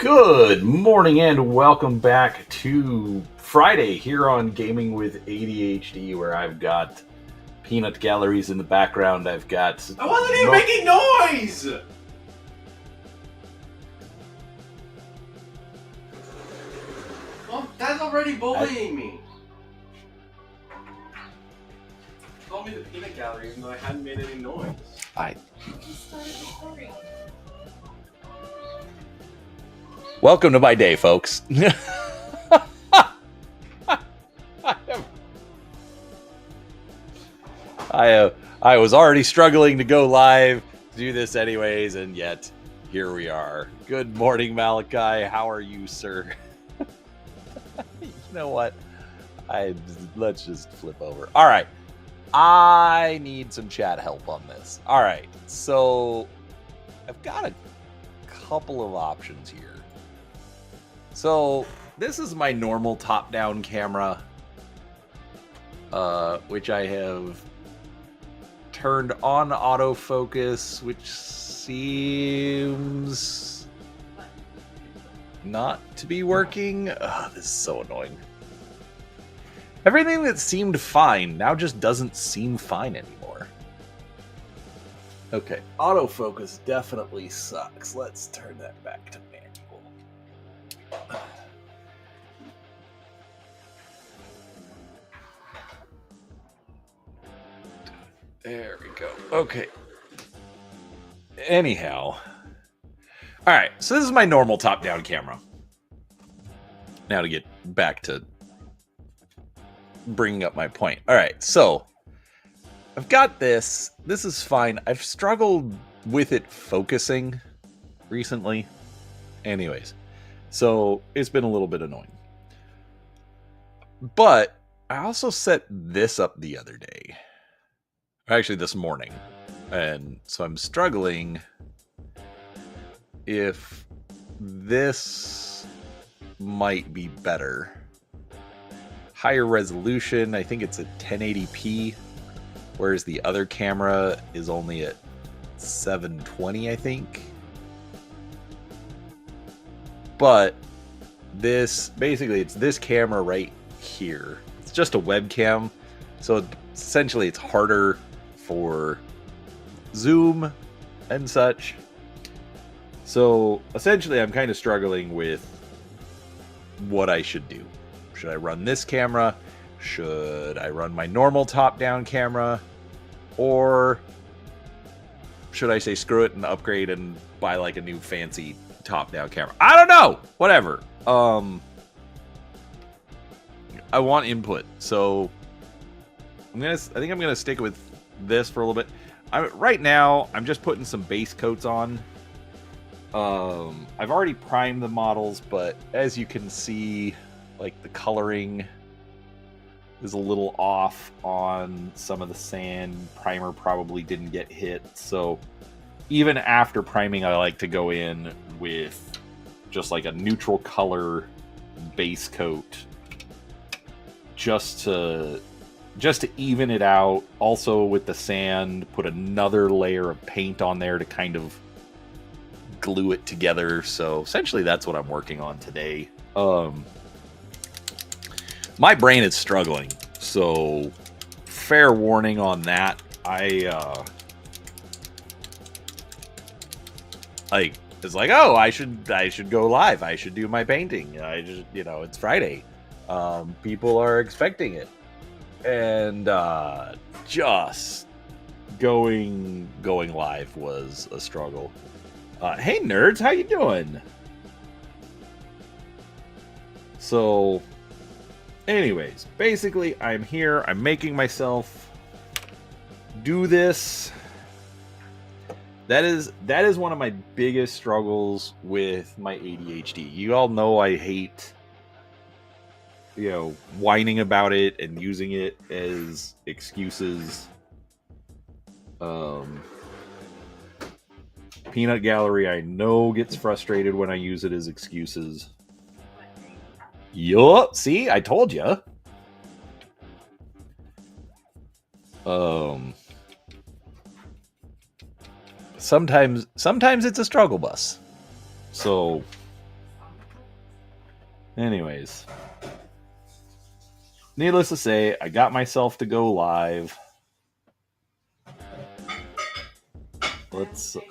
Good morning and welcome back to Friday here on Gaming with ADHD, where I've got peanut galleries in the background. I've got... I wasn't even making noise! Oh, Dad's already bullying me. He called me the peanut gallery even though I hadn't made any noise. Welcome to my day, folks. I was already struggling to go live to do this anyways, and yet here we are. Good morning, Malachi. How are you, sir? You know what? Let's just flip over. All right. I need some chat help on this. All right. So I've got a couple of options here. So this is my normal top-down camera, which I have turned on autofocus, which seems not to be working. This is so annoying. Everything that seemed fine now just doesn't seem fine anymore. Okay, autofocus definitely sucks. Let's turn that back to manual. There we go. Okay. Anyhow. All right, so this is my normal top-down camera. Now to get back to bringing up my point. All right, so I've got this. This is fine. I've struggled with it focusing recently. Anyways, so it's been a little bit annoying. But I also set this up the other day. Actually, this morning. And so I'm struggling if this might be better. Higher resolution, I think it's at 1080p, whereas the other camera is only at 720, I think. But this, basically, it's this camera right here. It's just a webcam, so essentially it's harder for zoom and such. So essentially I'm kind of struggling with what I should do. Should I run this camera? Should I run my normal top-down camera? Or should I say screw it and upgrade and buy like a new fancy top-down camera? I don't know. Whatever. I want input, so I think I'm gonna stick with this for a little bit. Right now, I'm just putting some base coats on. I've already primed the models, but as you can see, like the coloring is a little off on some of the sand. Primer probably didn't get hit, so even after priming, I like to go in with just like a neutral color base coat just to even it out. Also with the sand, put another layer of paint on there to kind of glue it together. So essentially that's what I'm working on today. My brain is struggling, so fair warning on that. It's like, oh, I should go live. I should do my painting. I just, it's Friday. People are expecting it. And just going live was a struggle. Hey nerds, how you doing? So anyways, basically I'm here, I'm making myself do this. That is one of my biggest struggles with my ADHD. You all know I hate whining about it and using it as excuses. Peanut Gallery, I know, gets frustrated when I use it as excuses. Yup, see, I told you. Sometimes it's a struggle bus. So Anyways, needless to say, I got myself to go live. Let's, of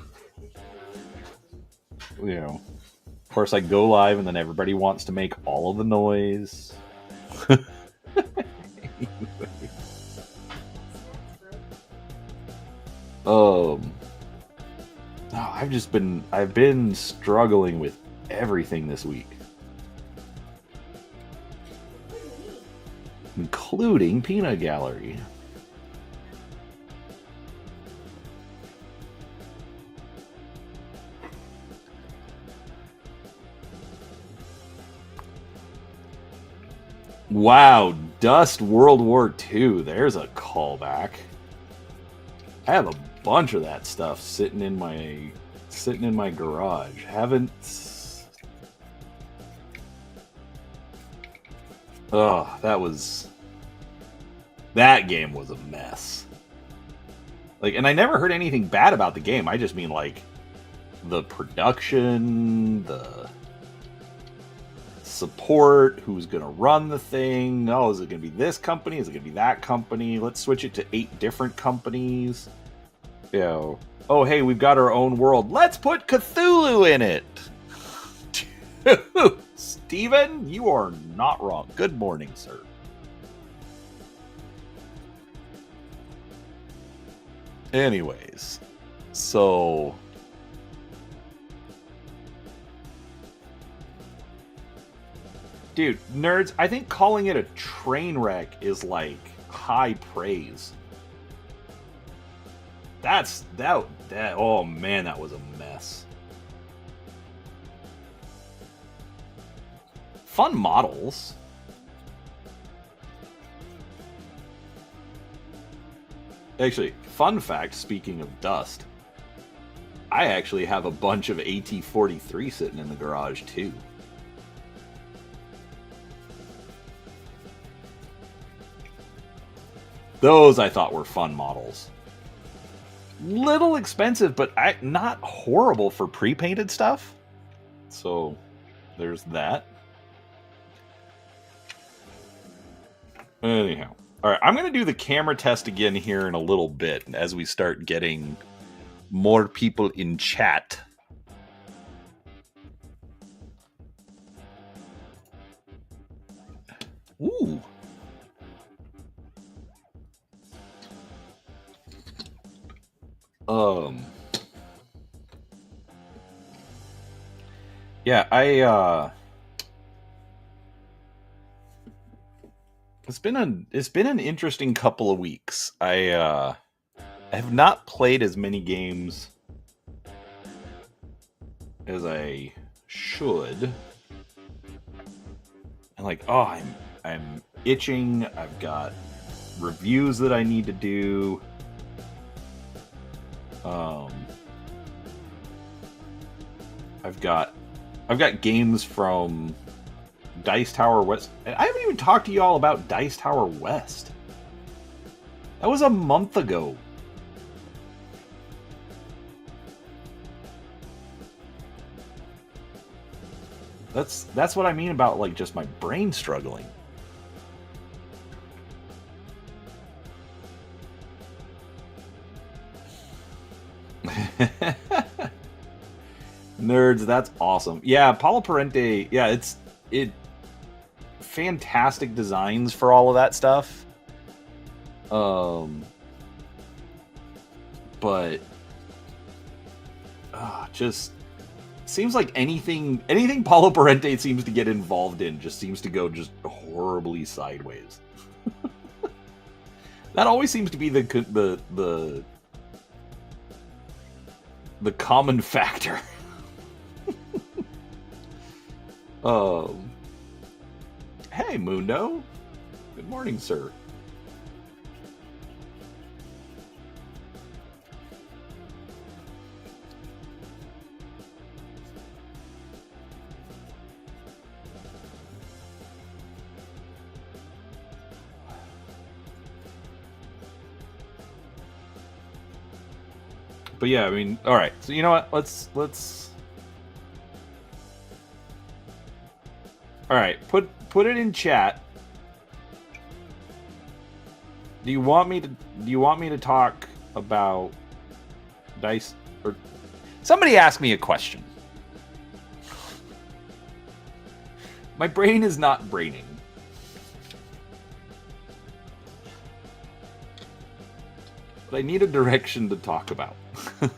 course I go live and then everybody wants to make all of the noise. I've been struggling with everything this week. Including Peanut Gallery. Wow, Dust World War II. There's a callback. I have a bunch of that stuff sitting in my garage. That game was a mess. Like, and I never heard anything bad about the game. I just mean like the production, the support, who's gonna run the thing. Oh, is it gonna be this company? Is it gonna be that company? Let's switch it to 8 different companies. Oh, hey, we've got our own world. Let's put Cthulhu in it. Steven, you are not wrong. Good morning, sir. Anyways, so dude, nerds, I think calling it a train wreck is like high praise. Oh man, that was a mess. Fun models. Actually, fun fact, speaking of Dust, I actually have a bunch of AT-43 sitting in the garage too. Those I thought were fun models. Little expensive, but not horrible for pre-painted stuff. So there's that. Anyhow. Alright, I'm going to do the camera test again here in a little bit as we start getting more people in chat. Ooh. Yeah, it's been an interesting couple of weeks. I have not played as many games as I should. And like, oh, I'm itching. I've got reviews that I need to do. I've got games from Dice Tower West. And I haven't even talked to you all about Dice Tower West. That was a month ago. That's what I mean about like just my brain struggling. Nerds, that's awesome. Yeah, Paulo Parente, yeah, it fantastic designs for all of that stuff. But just seems like anything Paulo Parente seems to get involved in just seems to go just horribly sideways. That always seems to be the common factor. Hey, Mundo. Good morning, sir. But yeah, I mean, all right. So you know what? Let's. All right, put it in chat. Do you want me to talk about dice, or somebody ask me a question? My brain is not braining. But I need a direction to talk about.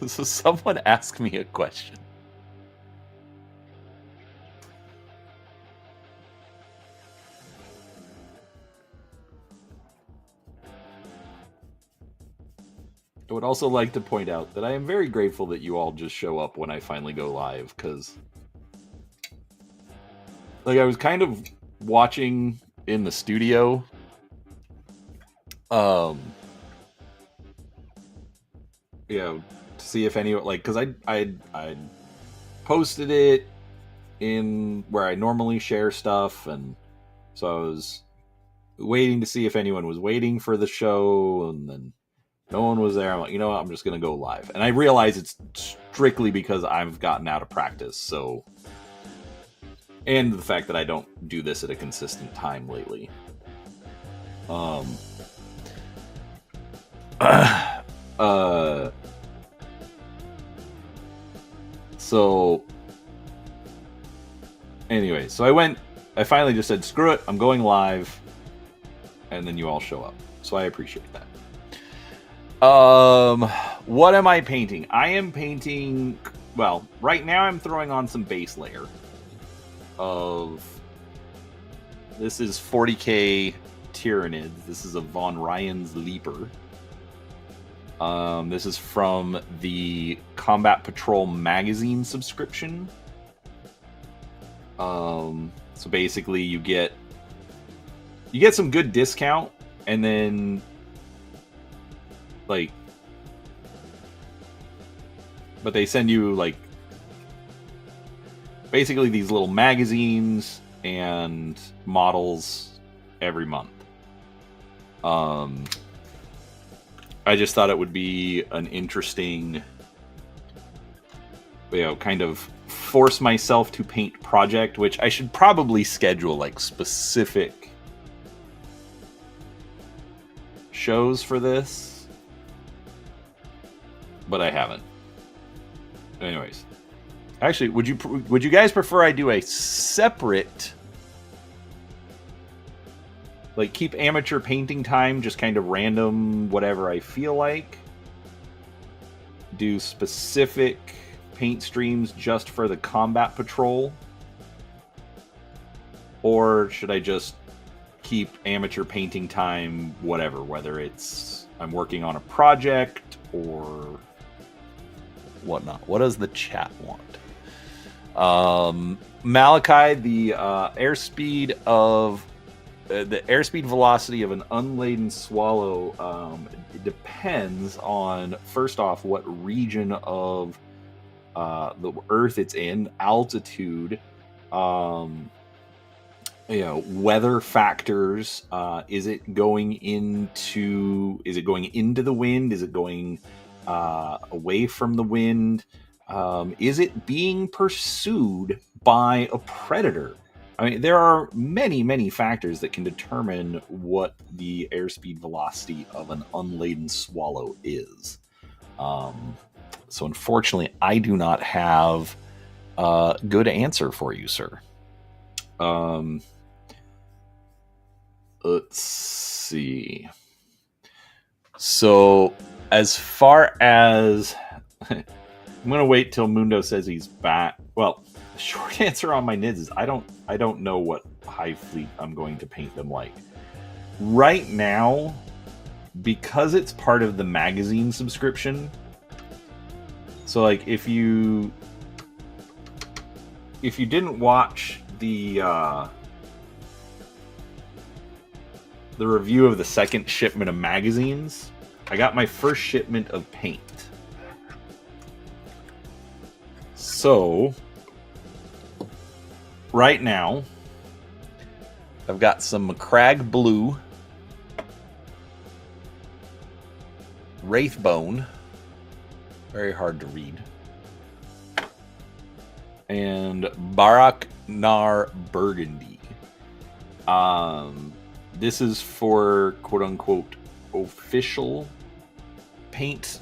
So someone ask me a question. I would also like to point out that I am very grateful that you all just show up when I finally go live, because like I was kind of watching in the studio, you know, to see if anyone, like, because I posted it in where I normally share stuff, and so I was waiting to see if anyone was waiting for the show, and then no one was there. I'm like, you know what, I'm just gonna go live. And I realize it's strictly because I've gotten out of practice, so, and the fact that I don't do this at a consistent time lately. So anyway, so I finally just said, screw it, I'm going live, and then you all show up. So I appreciate that. What am I painting? I am painting, well, right now I'm throwing on some base layer of, this is 40k Tyranids. This is a Von Ryan's Leaper. This is from the Combat Patrol magazine subscription. So basically you get some good discount, and then like, but they send you like basically these little magazines and models every month. I just thought it would be an interesting, you know, kind of force myself to paint project, which I should probably schedule like specific shows for this, but I haven't. Anyways, actually, would you guys prefer I do a separate, like, keep amateur painting time just kind of random, whatever I feel like, do specific paint streams just for the Combat Patrol, or should I just keep amateur painting time, whatever, whether it's I'm working on a project or whatnot? What does the chat want? Malachi, the airspeed velocity of an unladen swallow, it depends on, first off, what region of the Earth it's in, altitude, you know, weather factors. Is it going into the wind? Is it going away from the wind? Is it being pursued by a predator? I mean, there are many, many factors that can determine what the airspeed velocity of an unladen swallow is. So unfortunately, I do not have a good answer for you, sir. Let's see. So as far as I'm gonna wait till Mundo says he's back. Well, the short answer on my NIDS is I don't know what Hive Fleet I'm going to paint them like. Right now, because it's part of the magazine subscription, so like if you didn't watch the review of the second shipment of magazines, I got my first shipment of paint. So right now, I've got some Macragge Blue, Wraithbone, very hard to read, and Barak Nar Burgundy. This is for quote unquote official paint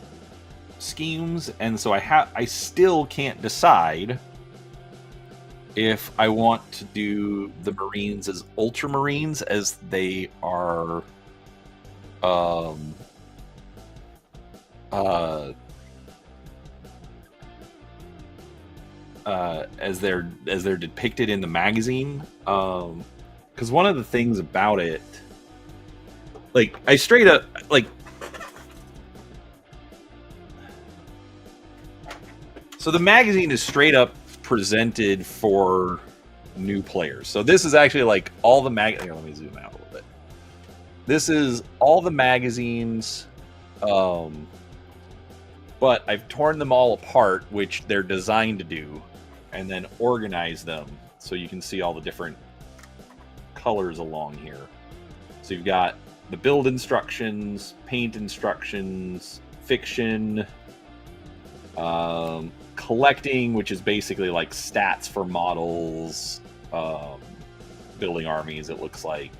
schemes, and so I still can't decide if I want to do the Marines as Ultramarines, as they are as they're depicted in the magazine. Because one of the things about it, like, I straight up, like, so the magazine is straight up presented for new players. So this is actually like all the here, let me zoom out a little bit. This is all the magazines, but I've torn them all apart, which they're designed to do, and then organize them so you can see all the different colors along here. So you've got the build instructions, paint instructions, fiction, collecting, which is basically like stats for models, building armies, it looks like,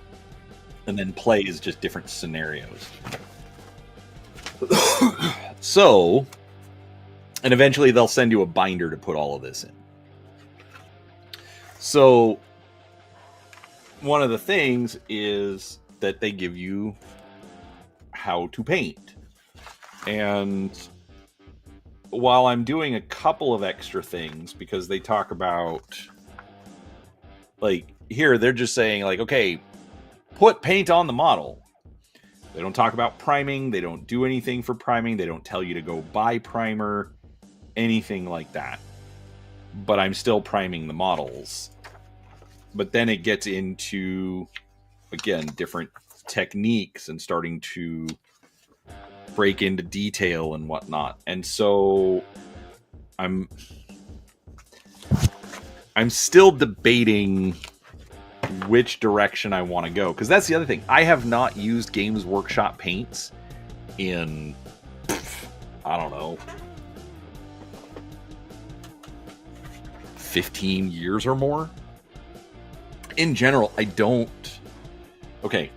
and then play is just different scenarios. So, and eventually they'll send you a binder to put all of this in. So one of the things is that they give you how to paint. And while I'm doing a couple of extra things, because they talk about, like, here they're just saying, like, okay, put paint on the model. They don't talk about priming. They don't do anything for priming. They don't tell you to go buy primer, anything like that. But I'm still priming the models. But then it gets into, again, different techniques and starting to break into detail and whatnot. And so I'm still debating which direction I want to go, because that's the other thing. I have not used Games Workshop paints in, I don't know, 15 years or more. In general, I don't. Okay,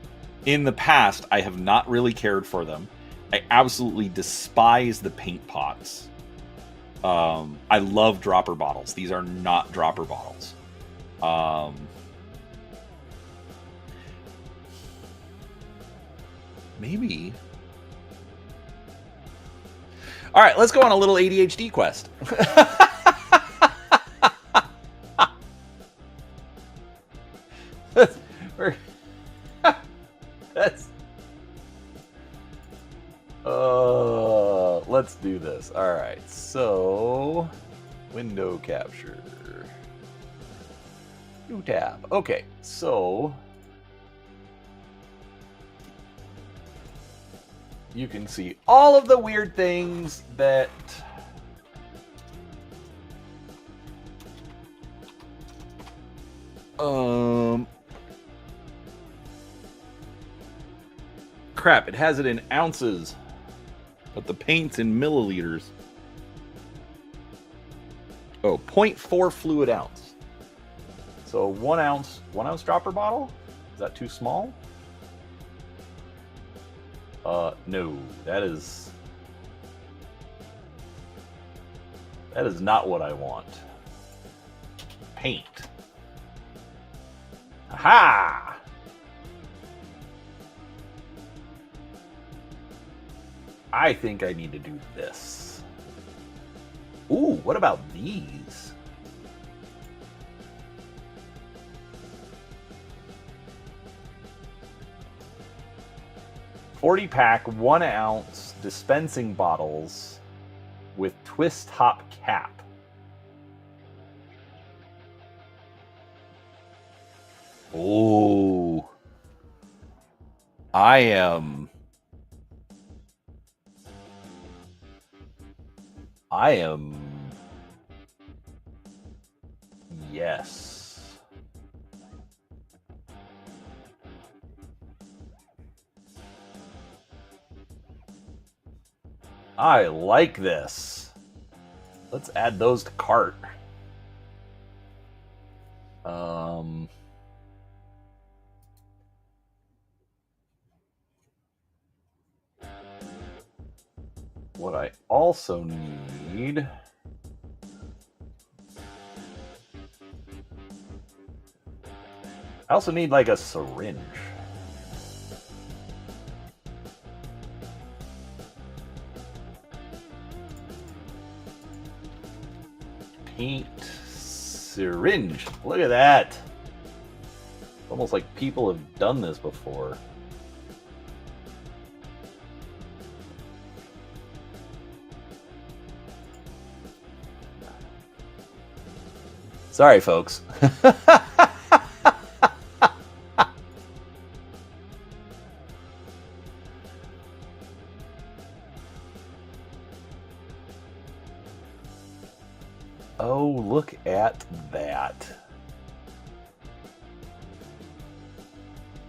in the past, I have not really cared for them. I absolutely despise the paint pots. I love dropper bottles. These are not dropper bottles. Maybe. All right, let's go on a little ADHD quest. Let's do this. All right, so window capture, new tab. Okay, so you can see all of the weird things that crap, it has it in ounces, but the paint's in milliliters. Oh, 0.4 fluid ounce. So 1 ounce dropper bottle? Is that too small? No, that is not what I want. Paint. Aha! I think I need to do this. Ooh, what about these? $40-pack, 1 ounce dispensing bottles with twist top cap. Oh, I am. Yes. I like this. Let's add those to cart. what I also need... I also need like a syringe. Paint syringe. Look at that. It's almost like people have done this before. Sorry, folks. Oh, look at that.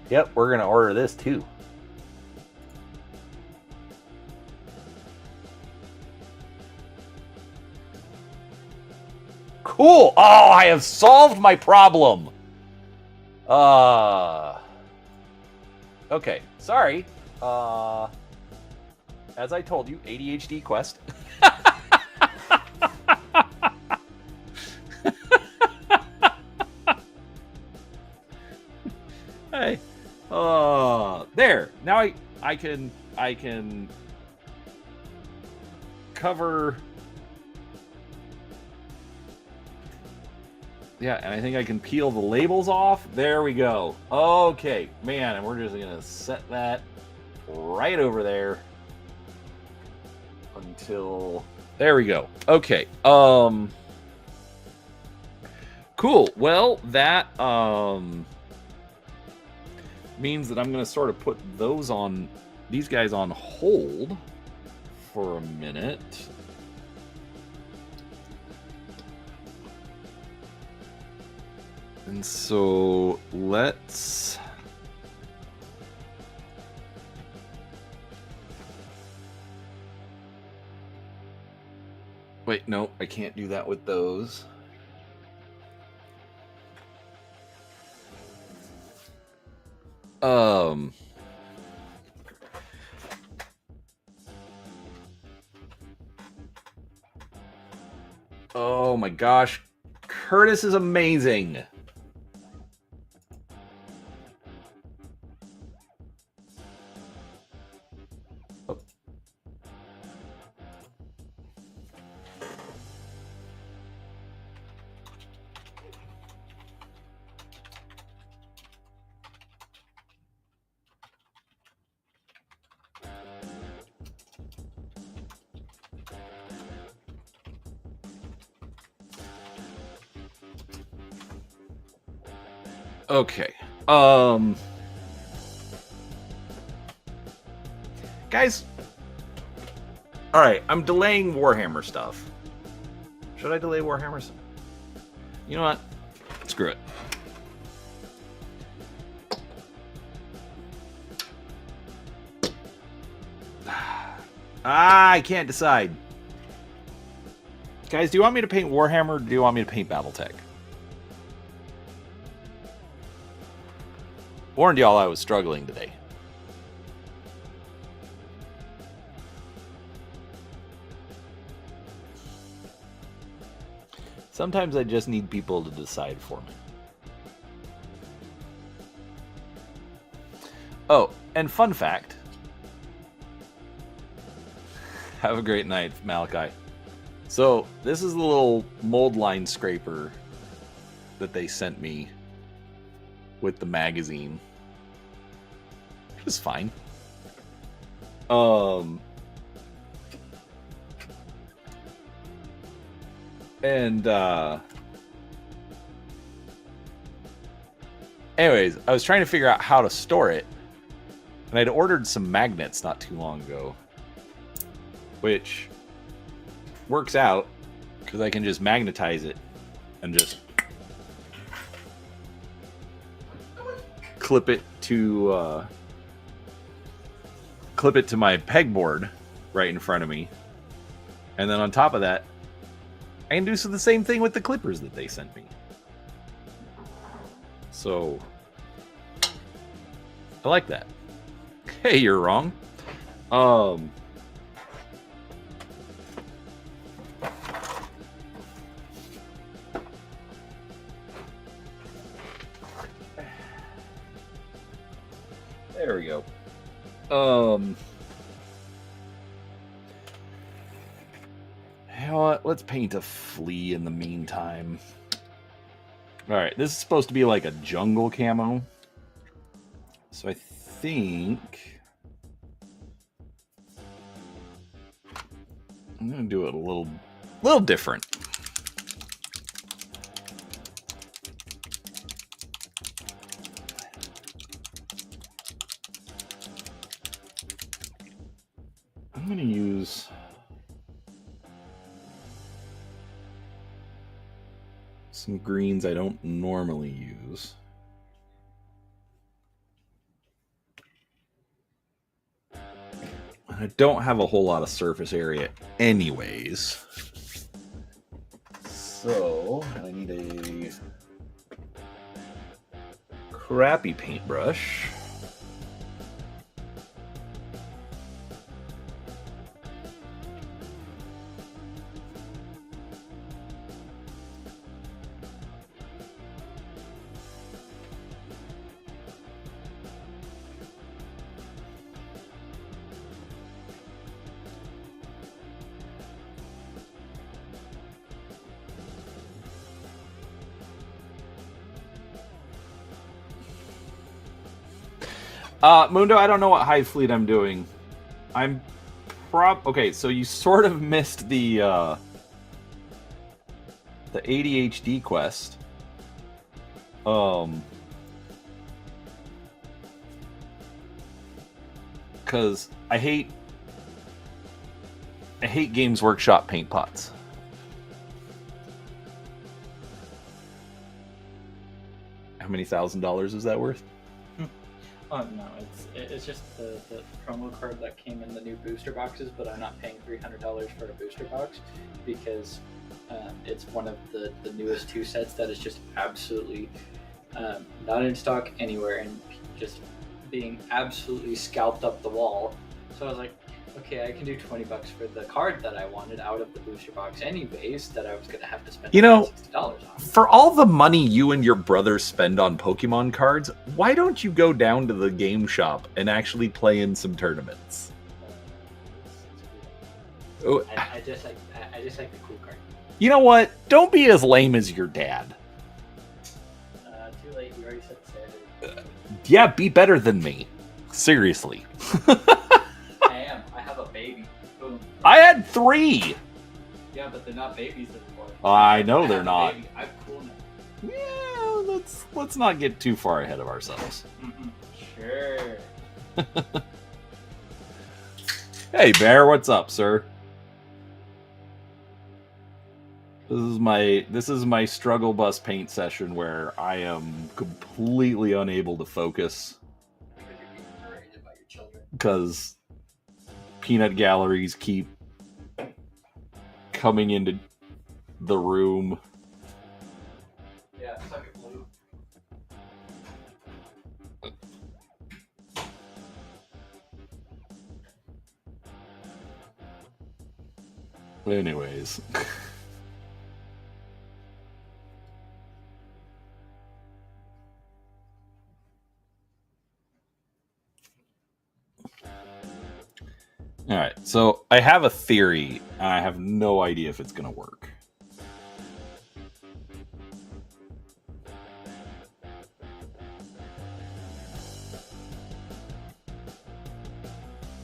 Yep, we're going to order this too. Cool. Oh, I have solved my problem. Okay, sorry. As I told you, ADHD quest. Hey. There. Now I can cover. Yeah, and I think I can peel the labels off. There we go. Okay, man, and we're just gonna set that right over there until there we go. Okay. Cool. Well, that means that I'm gonna sort of put these guys on hold for a minute. And so let's wait, no, I can't do that with those. Oh my gosh, Curtis is amazing. Okay. Guys. All right, I'm delaying Warhammer stuff. Should I delay Warhammer stuff? You know what? Screw it. I can't decide. Guys, do you want me to paint Warhammer or do you want me to paint Battletech? Warned y'all I was struggling today. Sometimes I just need people to decide for me. Oh, and fun fact. Have a great night, Malachi. So, this is the little mold line scraper that they sent me with the magazine. It was fine. Anyways, I was trying to figure out how to store it, and I'd ordered some magnets not too long ago, which works out because I can just magnetize it and just clip it to my pegboard right in front of me, and then on top of that, I can do the same thing with the clippers that they sent me. So I like that. Hey, you're wrong. There we go. You know what? Let's paint a flea in the meantime. Alright, this is supposed to be like a jungle camo. So I think I'm gonna do it a little different. I'm gonna use some greens I don't normally use. I don't have a whole lot of surface area anyways. So I need a crappy paintbrush. Mundo, I don't know what Hive Fleet I'm doing. I'm okay, so you sort of missed the ADHD quest. Cause I hate Games Workshop paint pots. How many $1,000 is that worth? Oh no, it's just the promo card that came in the new booster boxes, but I'm not paying $300 for a booster box because it's one of the newest 2 sets that is just absolutely not in stock anywhere and just being absolutely scalped up the wall. So I was like, okay, I can do $20 for the card that I wanted out of the booster box anyways, that I was going to have to spend $60 on. For all the money you and your brother spend on Pokemon cards, why don't you go down to the game shop and actually play in some tournaments? I just like the cool card. You know what? Don't be as lame as your dad. Too late, you already said Saturday. Yeah, be better than me. Seriously. I had 3. Yeah, but they're not babies anymore. I know they're not. I'm cool now. Yeah, let's not get too far ahead of ourselves. Sure. Hey, Bear, what's up, sir? This is my struggle bus paint session where I am completely unable to focus because peanut galleries keep coming into the room. Yeah, suck it blue. Anyways. Alright, so I have a theory, and I have no idea if it's going to work.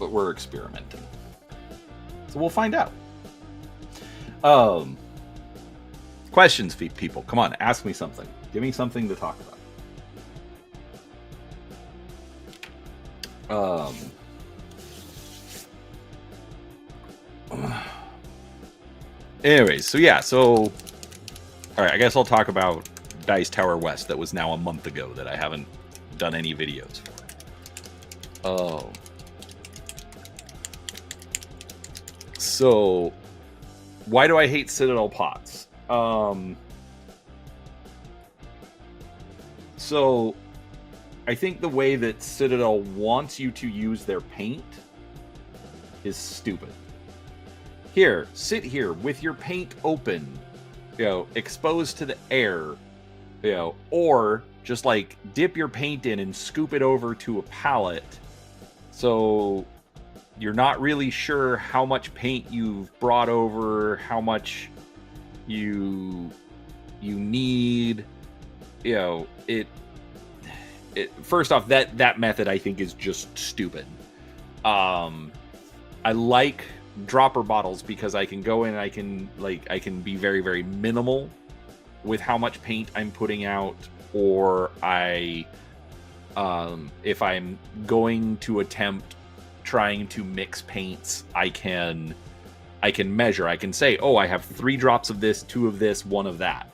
But we're experimenting. So we'll find out. Questions, people. Come on, ask me something. Give me something to talk about. Anyways, so yeah, all right, I guess I'll talk about Dice Tower West. That was now a month ago that I haven't done any videos for. So why do I hate Citadel pots? So I think the way that Citadel wants you to use their paint is stupid. Here, sit here with your paint open, exposed to the air, or just like dip your paint in and scoop it over to a pallet, so you're not really sure how much paint you've brought over, how much you need. It first off, that method I think is just stupid. I like dropper bottles because I can go in and I can be very, very minimal with how much paint I'm putting out, or if I'm going to attempt trying to mix paints, I can measure. I can say, oh, I have 3 drops of this, 2 of this, 1 of that.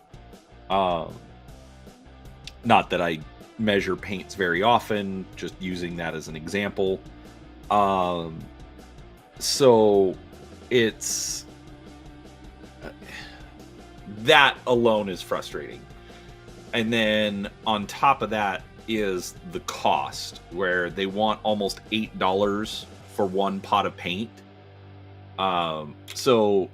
Not that I measure paints very often, just using that as an example. So it's that alone is frustrating. And then on top of that is the cost, where they want almost $8 for 1 pot of paint. So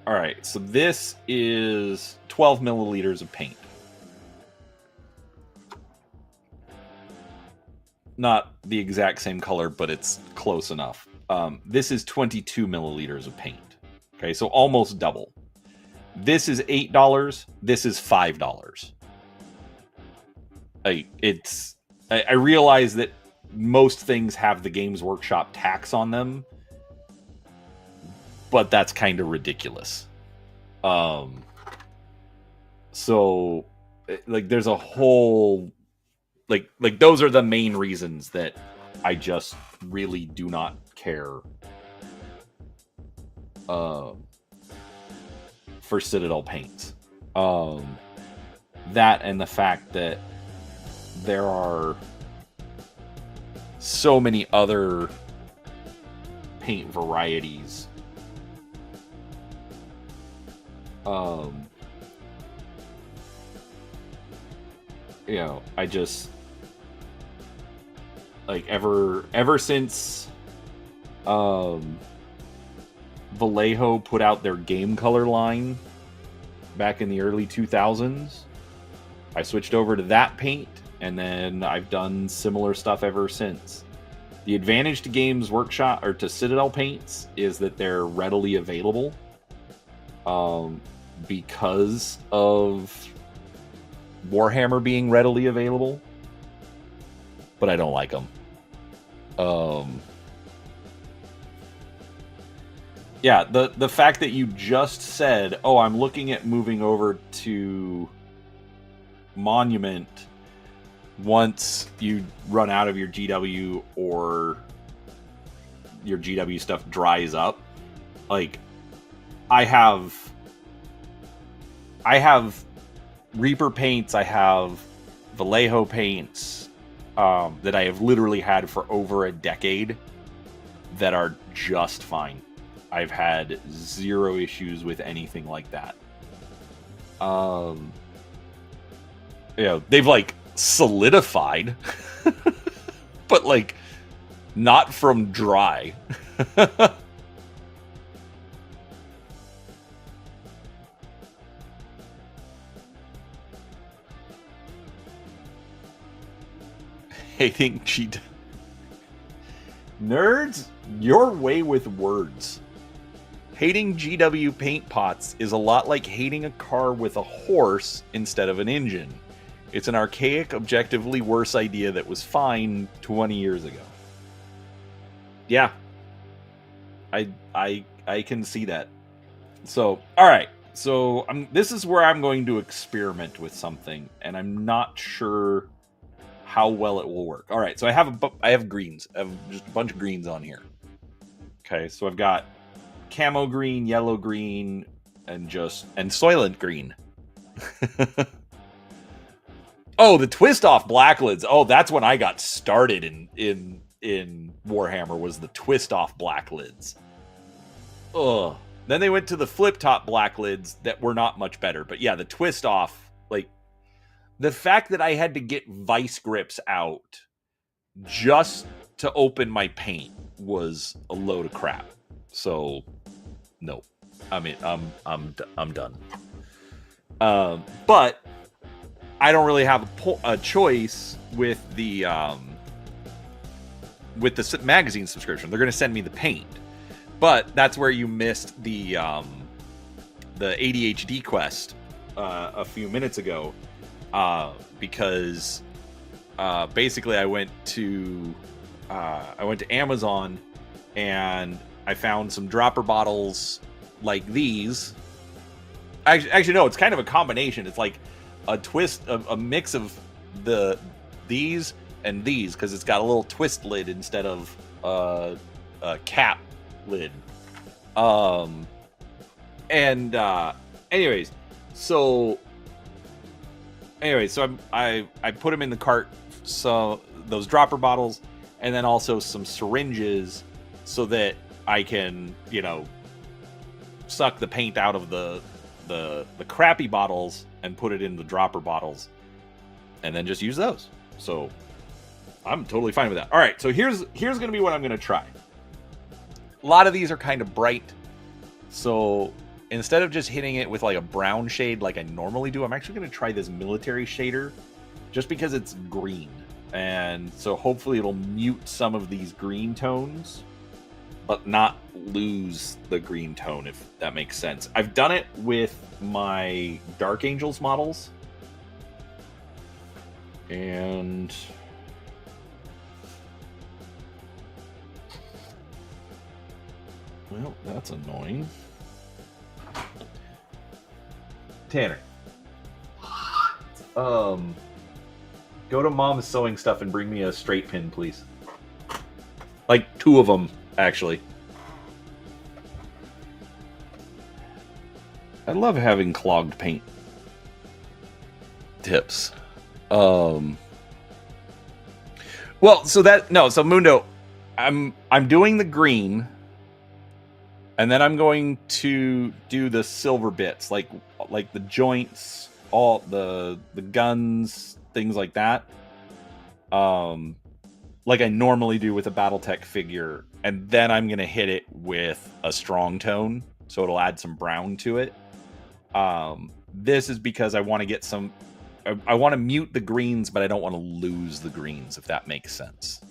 all right, so this is 12 milliliters of paint. Not the exact same color, but it's close enough. This is 22 milliliters of paint. Okay, so almost double. This is $8. This is $5. I realize that most things have the Games Workshop tax on them, but that's kind of ridiculous. So like there's a whole like those are the main reasons that I just really do not care for Citadel paints. That and the fact that there are so many other paint varieties. I just like ever since Vallejo put out their game color line back in the early 2000s, I switched over to that paint, and then I've done similar stuff ever since. The advantage to Games Workshop or to Citadel paints is that they're readily available because of Warhammer being readily available, but I don't like them. Yeah, the fact that you just said, oh, I'm looking at moving over to Monument once you run out of your GW or your GW stuff dries up. Like, I have Reaper paints, I have Vallejo paints that I have literally had for over a decade that are just fine. I've had zero issues with anything like that. They've like solidified, but like not from dry. I think nerds, your way with words. Hating GW paint pots is a lot like hating a car with a horse instead of an engine. It's an archaic, objectively worse idea that was fine 20 years ago. Yeah. I can see that. So, all right. So, this is where I'm going to experiment with something, and I'm not sure how well it will work. All right. So, I have greens. I have just a bunch of greens on here. Okay. So, I've got camo green, yellow green, and Soylent green. Oh, the twist off black lids. Oh, that's when I got started in Warhammer, was the twist off black lids. Ugh. Then they went to the flip top black lids that were not much better. But yeah, the twist off, like the fact that I had to get vice grips out just to open my paint was a load of crap. So no, I mean, I'm done. But I don't really have a choice with the magazine subscription. They're going to send me the paint, but that's where you missed the ADHD quest a few minutes ago, because basically I went to Amazon and I found some dropper bottles like these. Actually, no, it's kind of a combination. It's like a twist, a mix of these and these, because it's got a little twist lid instead of a cap lid. Anyways, so I put them in the cart. So those dropper bottles, and then also some syringes, so that I can, suck the paint out of the crappy bottles and put it in the dropper bottles, and then just use those. So I'm totally fine with that. All right, so here's going to be what I'm going to try. A lot of these are kind of bright, so instead of just hitting it with like a brown shade like I normally do, I'm actually going to try this military shader, just because it's green, and so hopefully it'll mute some of these green tones, but not lose the green tone, if that makes sense. I've done it with my Dark Angels models, and well, that's annoying. Tanner, go to Mom's Sewing Stuff and bring me a straight pin, please. Like 2 of them, actually. I love having clogged paint tips. Well, so Mundo, I'm doing the green, and then I'm going to do the silver bits, like the joints, all the guns, things like that. Like I normally do with a BattleTech figure, and then I'm going to hit it with a strong tone, so it'll add some brown to it. This is because I want to get some... I want to mute the greens, but I don't want to lose the greens, if that makes sense.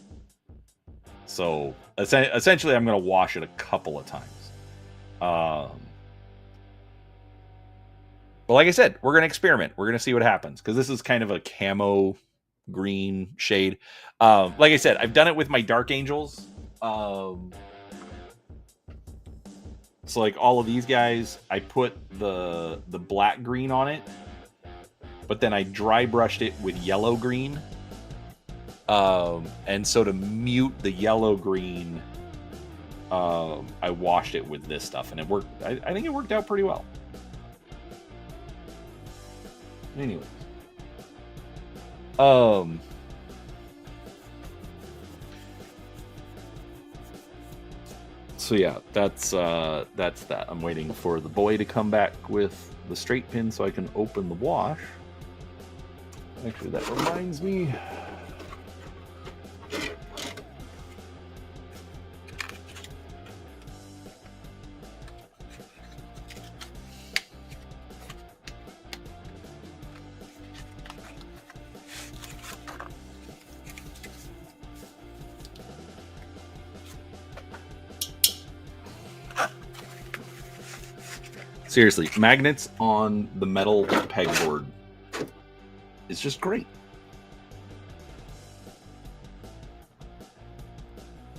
So, essentially, I'm going to wash it a couple of times. But like I said, we're going to experiment. We're going to see what happens, because this is kind of a camo green shade. Like I said, I've done it with my Dark Angels. So like all of these guys, I put the black green on it, but then I dry brushed it with yellow green. And so to mute the yellow green, I washed it with this stuff, and it worked. I think it worked out pretty well. Anyway. So yeah, that's that. I'm waiting for the boy to come back with the straight pin so I can open the wash. Actually, that reminds me. Seriously, magnets on the metal pegboard is just great.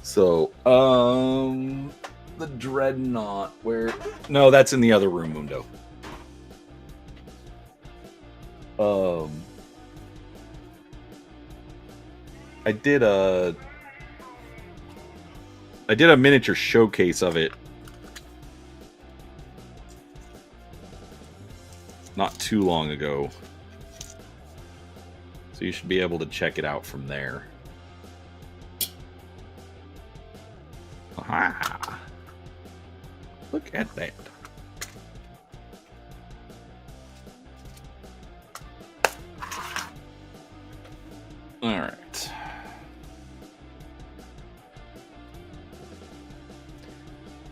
So, the Dreadnought, where... No, that's in the other room, Mundo. I did a miniature showcase of it not too long ago, so you should be able to check it out from there. Aha! Look at that. All right.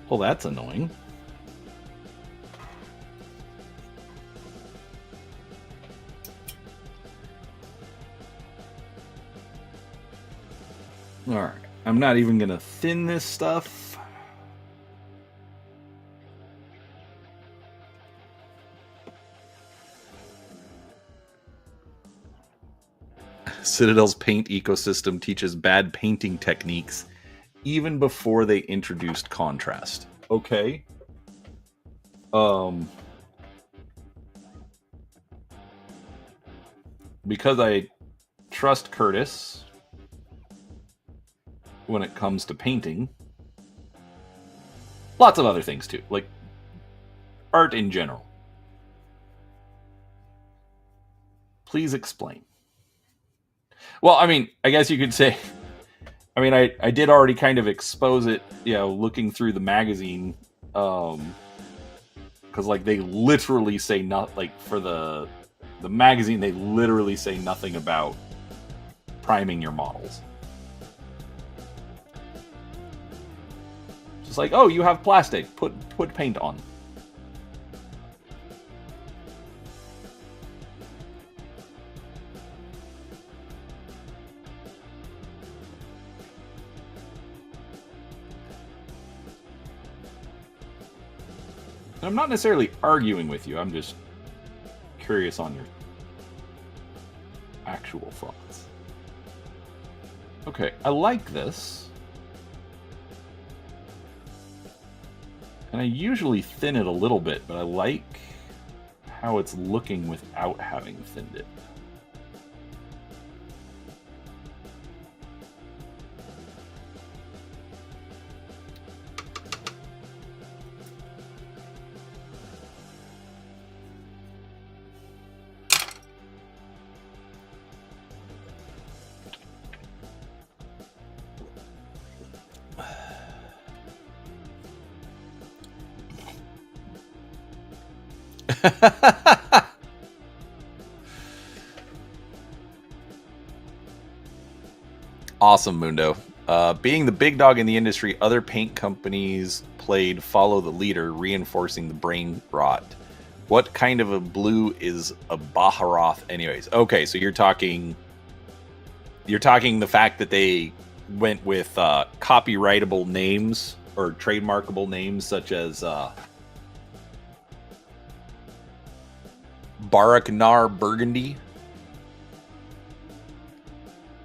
Well, that's annoying. Alright. I'm not even going to thin this stuff. Citadel's paint ecosystem teaches bad painting techniques even before they introduced contrast. Okay. Because I trust Curtis when it comes to painting. Lots of other things too, like art in general. Please explain. Well, I mean, I guess you could say, I mean, I did already kind of expose it, you know, looking through the magazine, because like they literally say not like for the magazine, they literally say nothing about priming your models. Just like, oh, you have plastic, put paint on. And I'm not necessarily arguing with you, I'm just curious on your actual thoughts. Okay, I like this. And I usually thin it a little bit, but I like how it's looking without having thinned it. Awesome, Mundo. Being the big dog in the industry, other paint companies played follow the leader, reinforcing the brain rot. What kind of a blue is a Baharoth anyways? Okay, so you're talking the fact that they went with copyrightable names or trademarkable names such as Baraknar Burgundy.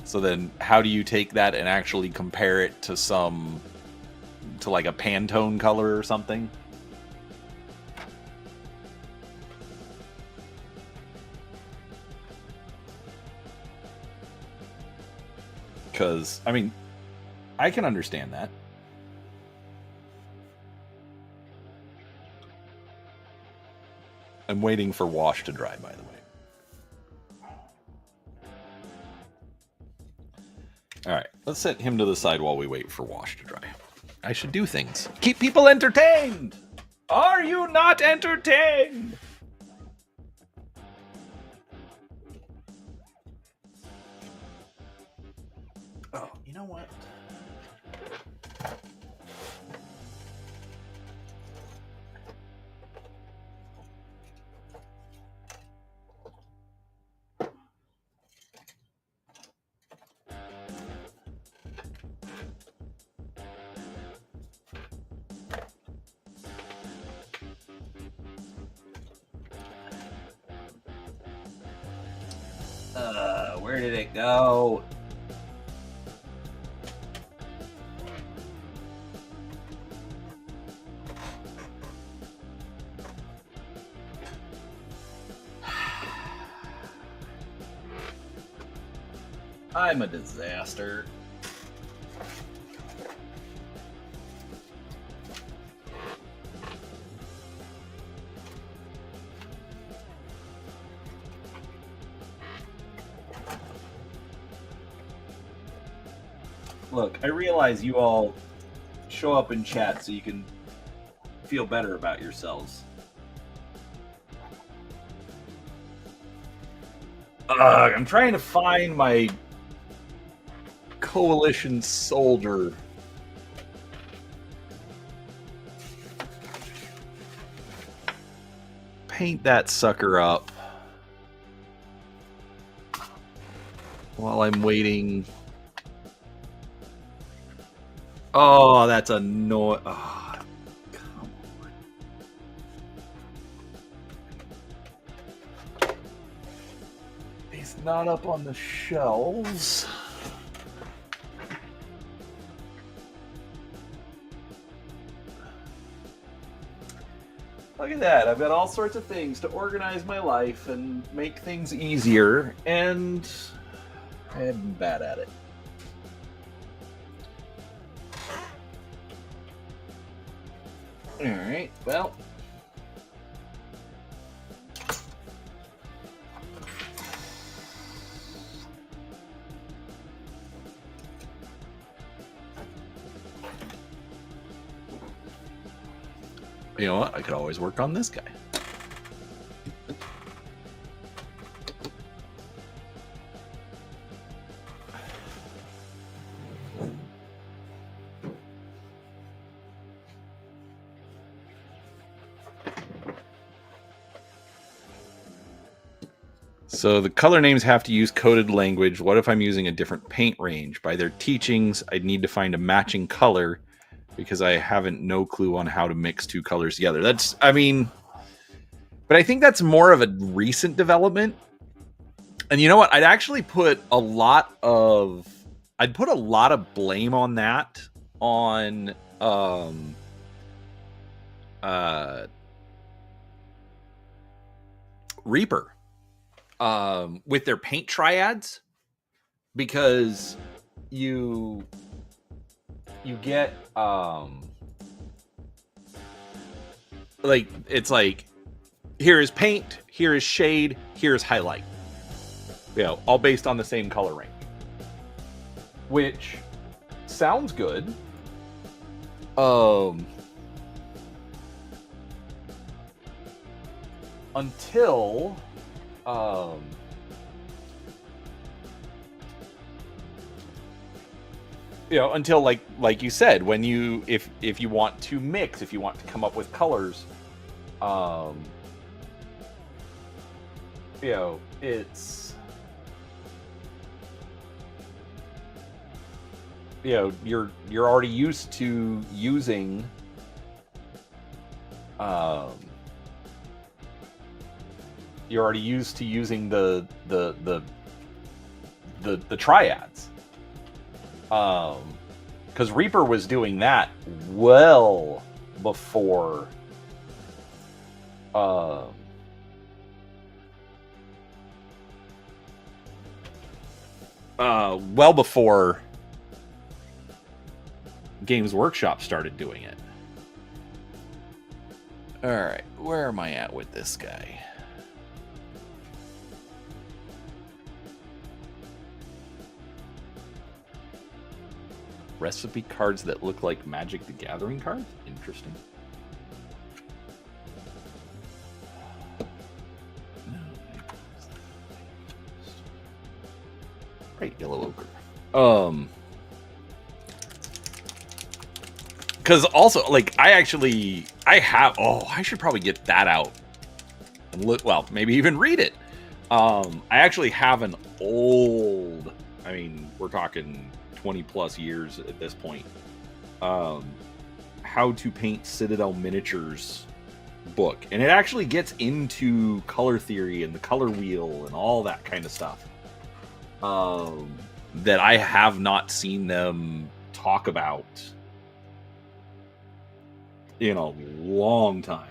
So then how do you take that and actually compare it to like a Pantone color or something? Because, I mean, I can understand that. I'm waiting for wash to dry, by the way. All right, let's set him to the side while we wait for wash to dry. I should do things. Keep people entertained! Are you not entertained? Oh, you know what? Where did it go? I'm a disaster. Look, I realize you all show up in chat so you can feel better about yourselves. I'm trying to find my coalition soldier. Paint that sucker up while I'm waiting Oh, that's annoying. Oh, come on. He's not up on the shelves. Look at that. I've got all sorts of things to organize my life and make things easier, and I'm bad at it. Alright, well. You know what? I could always work on this guy. So the color names have to use coded language. What if I'm using a different paint range? By their teachings, I'd need to find a matching color because I haven't no clue on how to mix two colors together. That's, I mean, but I think that's more of a recent development. And you know what? I'd actually put a lot of blame on that on Reaper. With their paint triads, because you get like, it's like, here is paint, here is shade, here is highlight, you know, all based on the same color range, which sounds good. Until you know, until like you said, when you if you want to mix, if you want to come up with colors, you know, it's, you know, you're already used to using you're already used to using the triads, because Reaper was doing that well before Games Workshop started doing it. All right, where am I at with this guy? Recipe cards that look like Magic the Gathering cards? Interesting. Right, yellow ochre. Because also, like, I should probably get that out and look, well, maybe even read it. I actually have an old, I mean, we're talking 20 plus years at this point, how to paint Citadel miniatures book, and it actually gets into color theory and the color wheel and all that kind of stuff that I have not seen them talk about in a long time.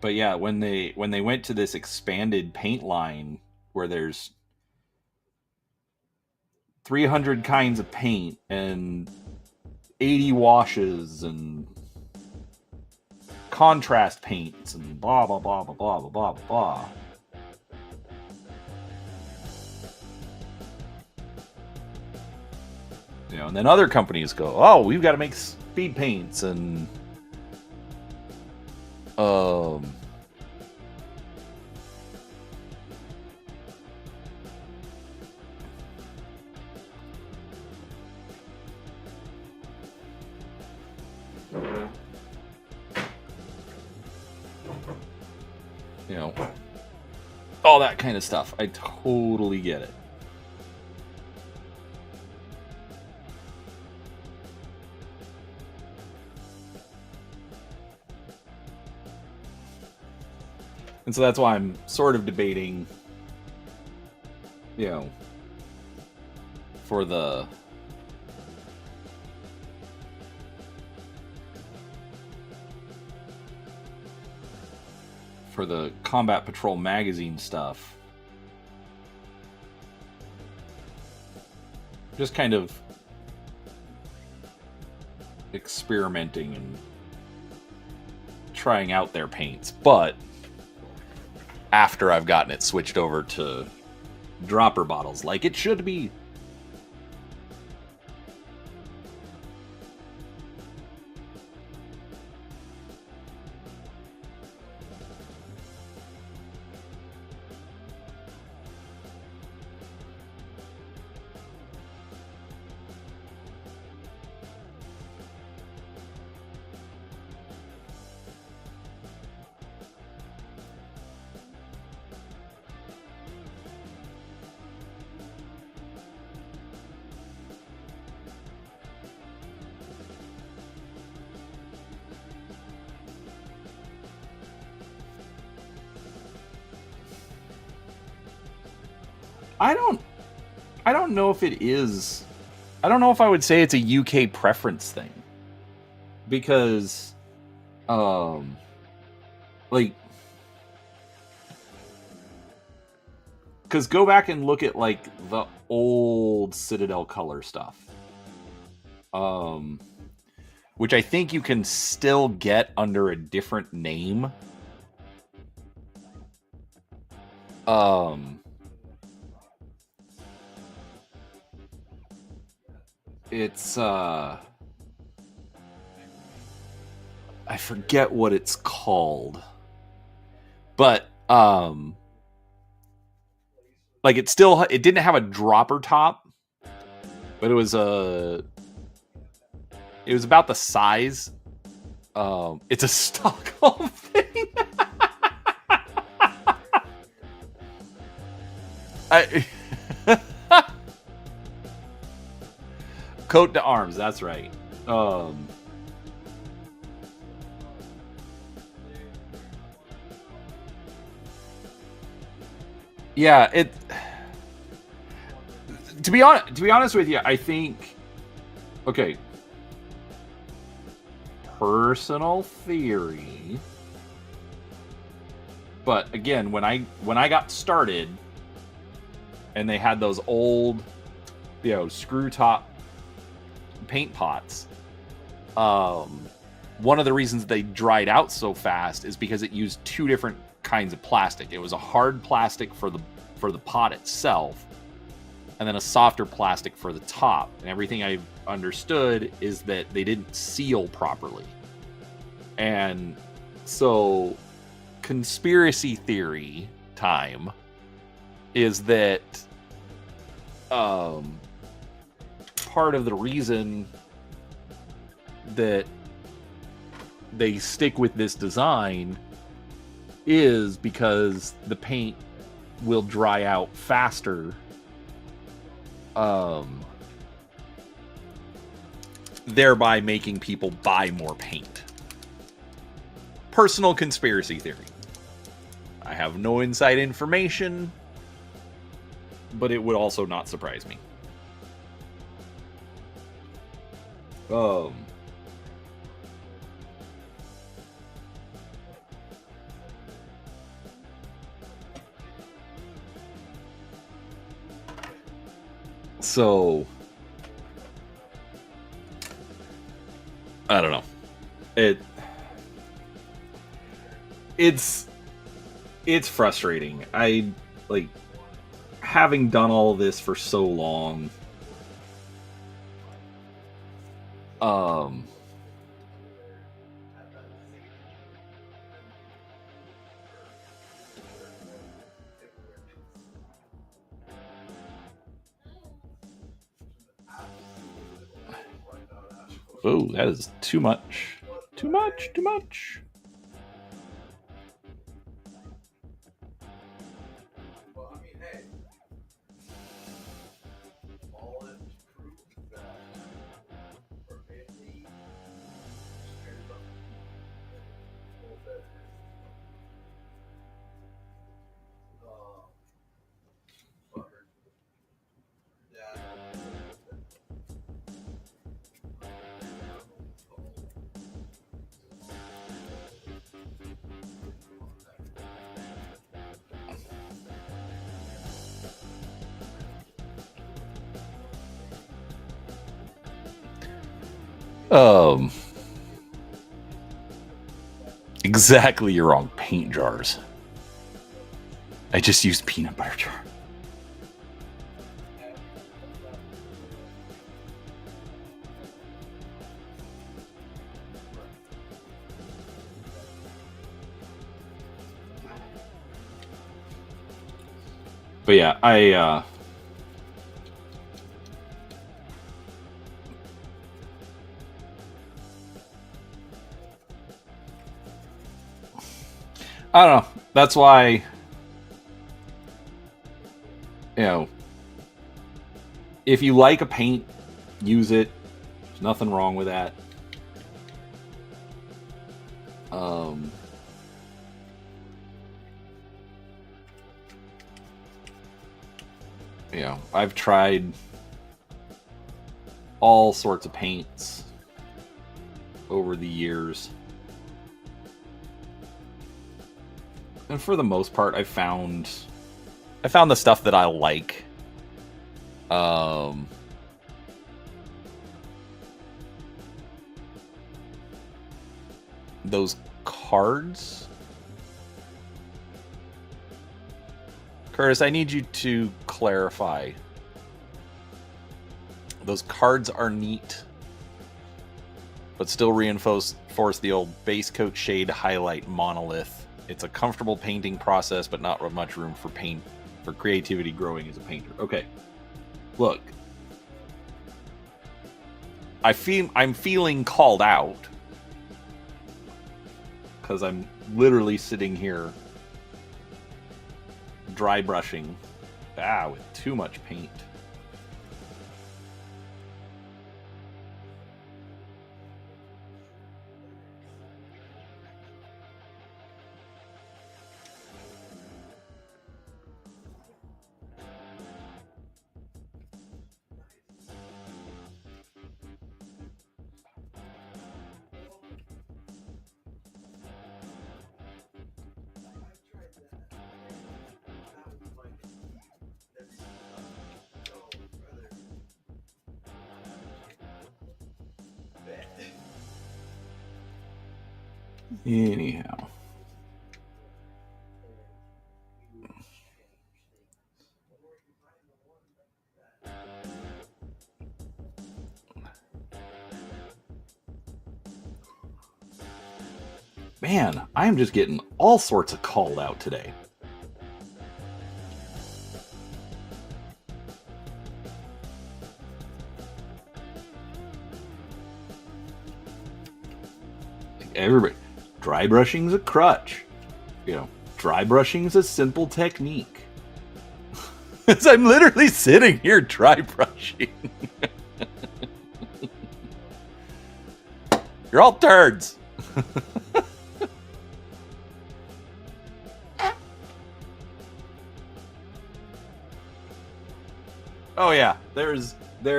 But yeah, when they went to this expanded paint line where there's 300 kinds of paint and 80 washes and contrast paints and blah blah blah blah blah blah blah blah. You know, and then other companies go, "Oh, we've got to make speed paints and you know, all that kind of stuff. I totally get it. And so that's why I'm sort of debating, you know, for the Combat Patrol magazine stuff. Just kind of experimenting and trying out their paints, but after I've gotten it switched over to dropper bottles, like it should be. I don't know if it is. I don't know if I would say it's a UK preference thing. Because like, cuz go back and look at like the old Citadel color stuff. Which I think you can still get under a different name. It's I forget what it's called, but like it didn't have a dropper top, but it was about the size. It's a Stockholm thing. Coat d'arms, that's right. Yeah, to be honest with you, I think, okay, personal theory, but again, when I got started and they had those old, you know, screw top paint pots, one of the reasons they dried out so fast is because it used two different kinds of plastic. It was a hard plastic for the pot itself, and then a softer plastic for the top. And everything I've understood is that they didn't seal properly. And so conspiracy theory time is that part of the reason that they stick with this design is because the paint will dry out faster, thereby making people buy more paint. Personal conspiracy theory. I have no inside information, but it would also not surprise me. So I don't know. It's frustrating. I like having done all this for so long. Oh, that is too much. Too much, too much. Exactly, you're wrong. Paint jars. I just used peanut butter jar. But yeah, I don't know. That's why, you know, if you like a paint, use it. There's nothing wrong with that. You know, I've tried all sorts of paints over the years. And for the most part, I found the stuff that I like. Those cards. Curtis, I need you to clarify. Those cards are neat, but still reinforce the old base coat shade highlight monolith. It's a comfortable painting process, but not much room for creativity growing as a painter. Okay, look, I'm feeling called out because I'm literally sitting here dry brushing with too much paint. Anyhow. Man, I'm just getting all sorts of called out today. Everybody, dry brushing's a crutch. You know, dry brushing's a simple technique. As I'm literally sitting here dry brushing. You're all turds. Oh yeah, there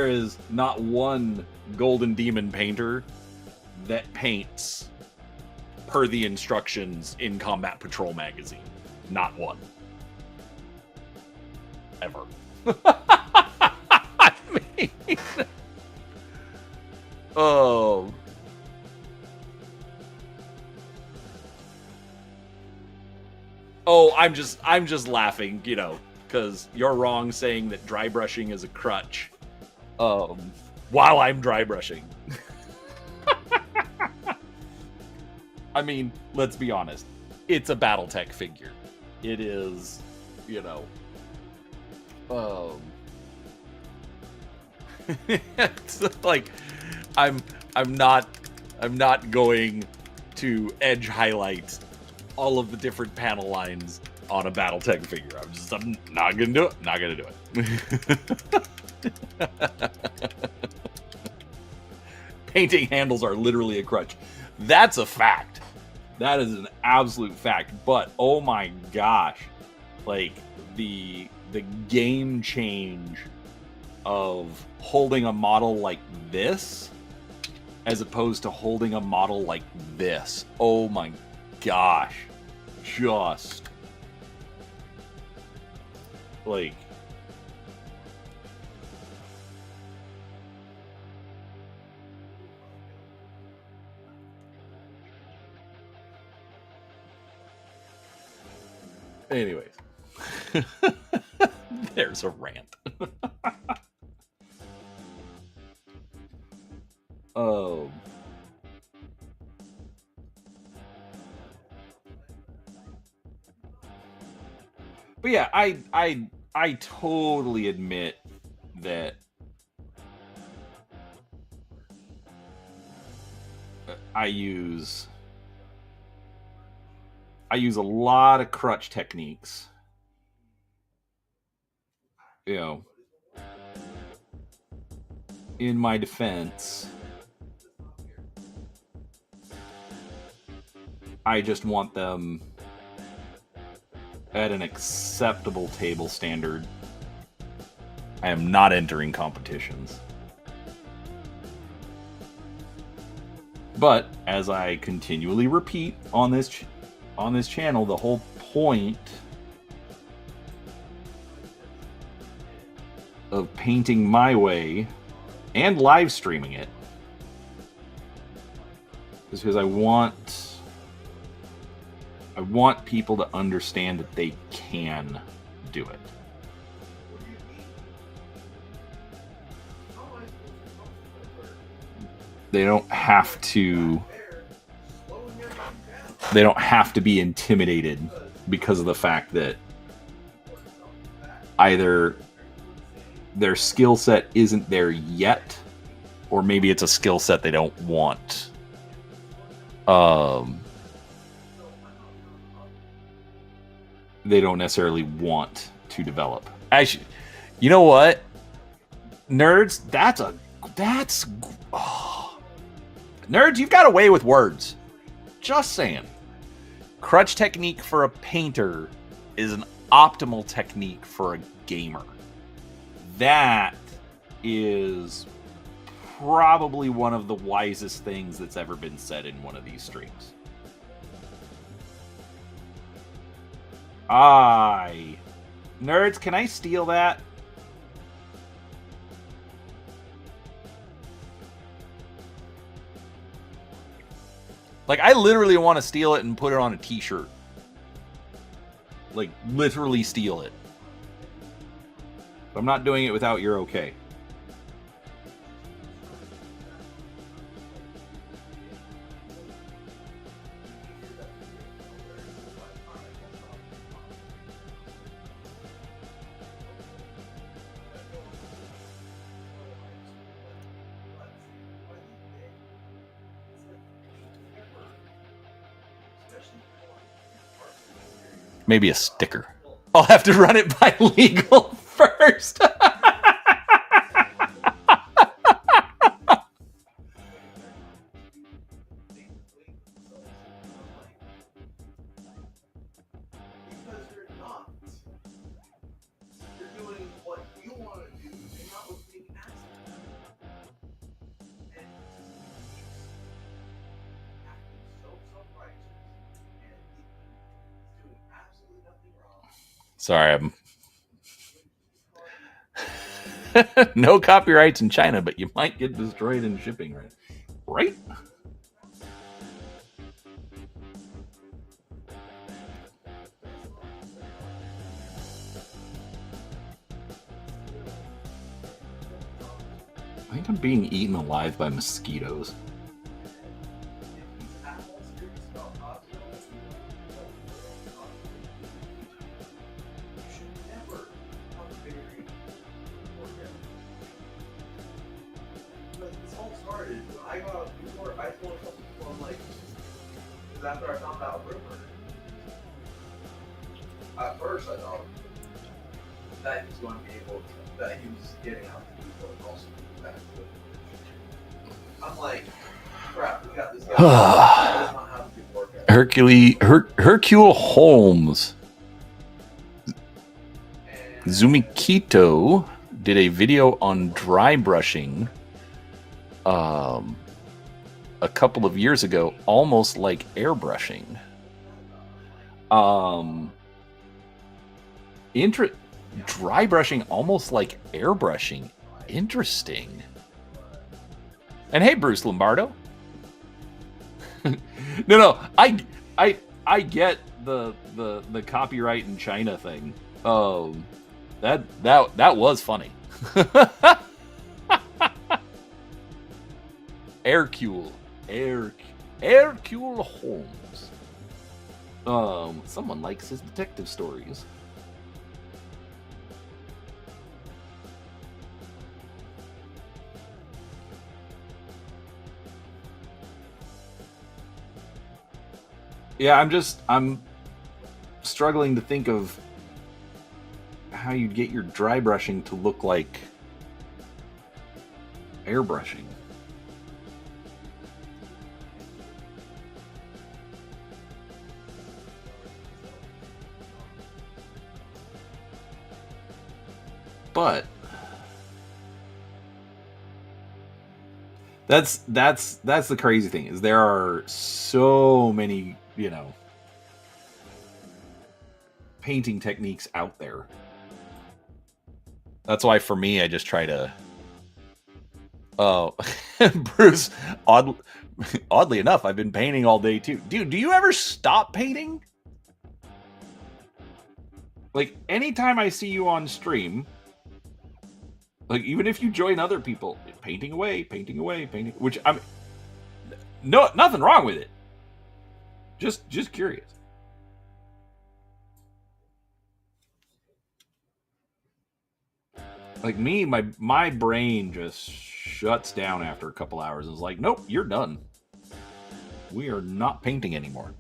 is not one Golden Demon painter that paints per the instructions in Combat Patrol magazine. Not one. Ever. I mean, oh. Oh, I'm just laughing, you know, because you're wrong saying that dry brushing is a crutch. While I'm dry brushing. I mean, let's be honest. It's a Battletech figure. It is, you know, it's like I'm I'm not going to edge highlight all of the different panel lines on a BattleTech figure. I'm not gonna do it. Not gonna do it. Painting handles are literally a crutch. That's a fact. That is an absolute fact. But oh my gosh, like the game change of holding a model like this as opposed to holding a model like this. Oh my gosh. Just like anyways. There's a rant. Oh. But yeah, I totally admit that I use a lot of crutch techniques. You know, in my defense, I just want them at an acceptable table standard. I am not entering competitions. But as I continually repeat on this channel, the whole point of painting my way and live streaming it is because I want people to understand that they can do it. They don't have to be intimidated because of the fact that either their skill set isn't there yet, or maybe it's a skill set they don't want. They don't necessarily want to develop. Actually, you know what? Nerds, nerds, you've got a way with words. Just saying. Crutch technique for a painter is an optimal technique for a gamer. That is probably one of the wisest things that's ever been said in one of these streams. Nerds, can I steal that? Like, I literally want to steal it and put it on a t-shirt. Like, literally steal it. But I'm not doing it without your okay. Maybe a sticker. I'll have to run it by legal first. Sorry, I'm no copyrights in China, but you might get destroyed in shipping, right? I think I'm being eaten alive by mosquitoes. I got before I told a couple people, I'm like, because after I found that rumor, at first I thought that he was going to be able to, that he was getting out to people and also back to it. I'm like, crap, we got this guy. He does not have a good workout. Hercule Holmes. Zumikito did a video on dry brushing a couple of years ago, almost like airbrushing. Dry brushing almost like airbrushing. Interesting. And hey, Bruce Lombardo. No, I get the copyright in China thing. That was funny. Hercule Holmes. Someone likes his detective stories. Yeah, I'm struggling to think of how you'd get your dry brushing to look like airbrushing. But that's the crazy thing, is there are so many, painting techniques out there. That's why for me, I just try to Bruce, oddly enough, I've been painting all day too. Dude, do you ever stop painting? Like, anytime I see you on stream, like, even if you join other people, painting away, which nothing wrong with it. Just curious. Like me, my brain just shuts down after a couple hours. It's like, nope, you're done. We are not painting anymore.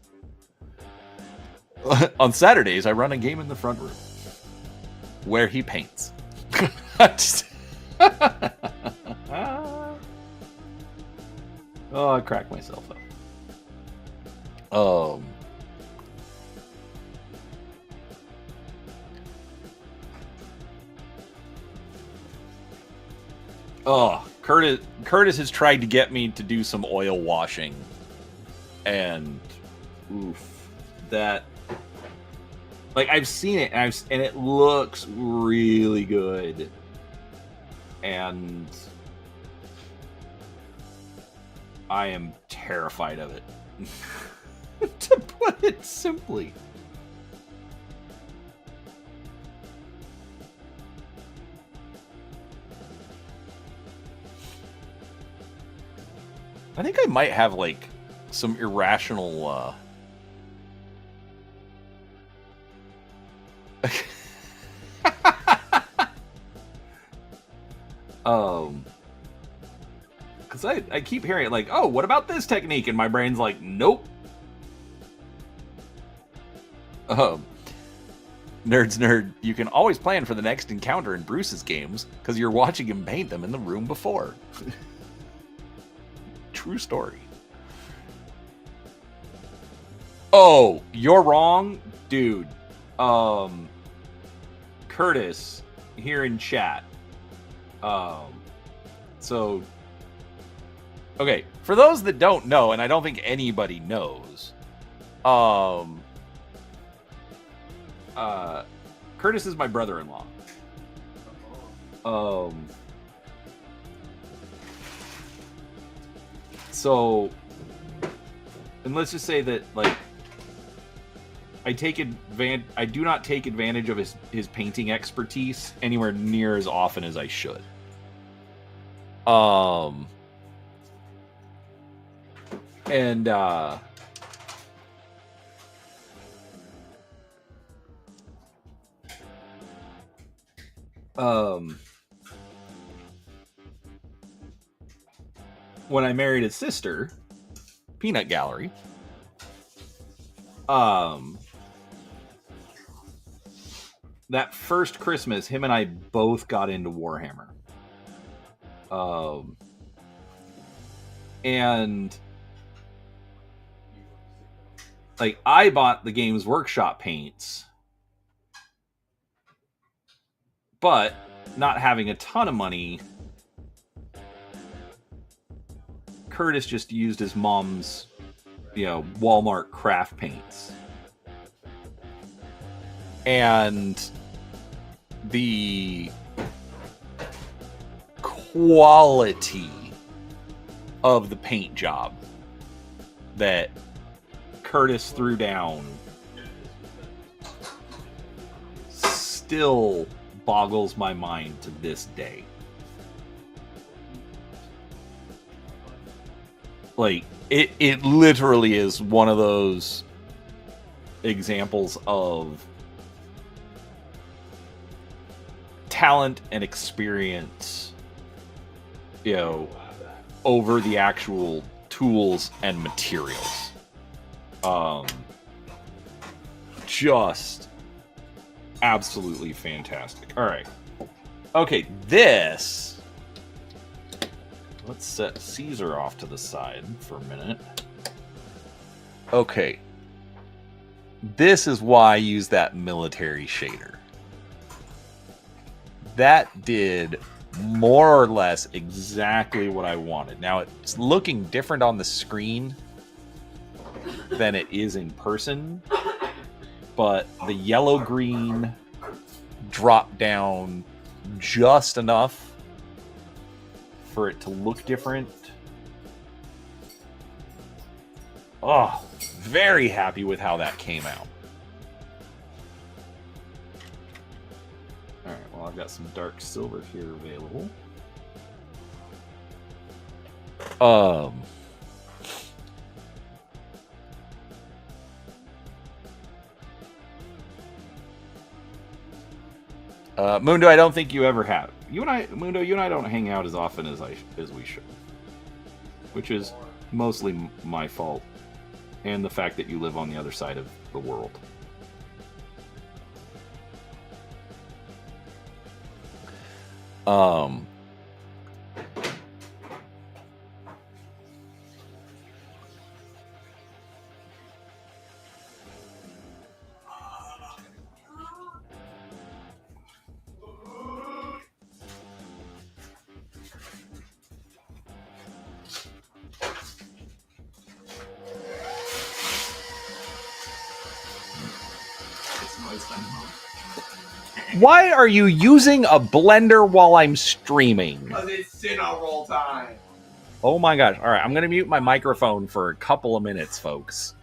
On Saturdays, I run a game in the front room where he paints. Oh, I cracked myself up. Curtis has tried to get me to do some oil washing, and oof, that, like, I've seen it and it looks really good, and I am terrified of it. To put it simply. I think I might have, like, some irrational because I keep hearing it, like, oh, what about this technique? And my brain's like, nope. Nerd, you can always plan for the next encounter in Bruce's games because you're watching him paint them in the room before. True story. Oh, you're wrong, dude. Curtis here in chat. So, okay, for those that don't know, and I don't think anybody knows, Curtis is my brother-in-law. So, and let's just say that, like, I do not take advantage of his painting expertise anywhere near as often as I should. when I married his sister, Peanut Gallery, that first Christmas, him and I both got into Warhammer. And like I bought the Games Workshop paints, but not having a ton of money, Curtis just used his mom's, Walmart craft paints. And the quality of the paint job that Curtis threw down still boggles my mind to this day. Like, it literally is one of those examples of talent and experience, over the actual tools and materials. Just absolutely fantastic. All right. Okay, this. Let's set Caesar off to the side for a minute. Okay. This is why I use that military shader. That did more or less exactly what I wanted. Now, it's looking different on the screen than it is in person, but the yellow-green dropped down just enough for it to look different. Oh, very happy with how that came out. Alright, well, I've got some dark silver here available. Mundo, I don't think you ever have. Mundo, you and I don't hang out as often as we should. Which is mostly my fault. And the fact that you live on the other side of the world. Why are you using a blender while I'm streaming? Because it's Cinnamon time. Oh my gosh. All right, I'm going to mute my microphone for a couple of minutes, folks.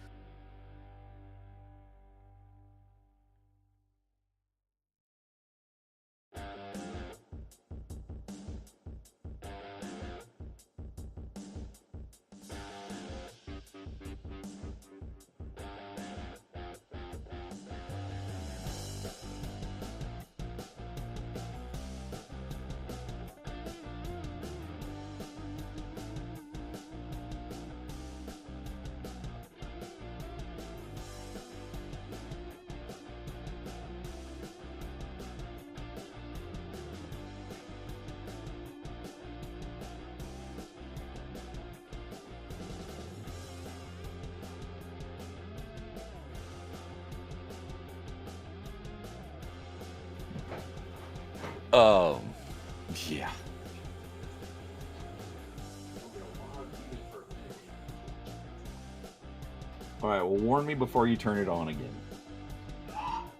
Yeah. All right, well, warn me before you turn it on again.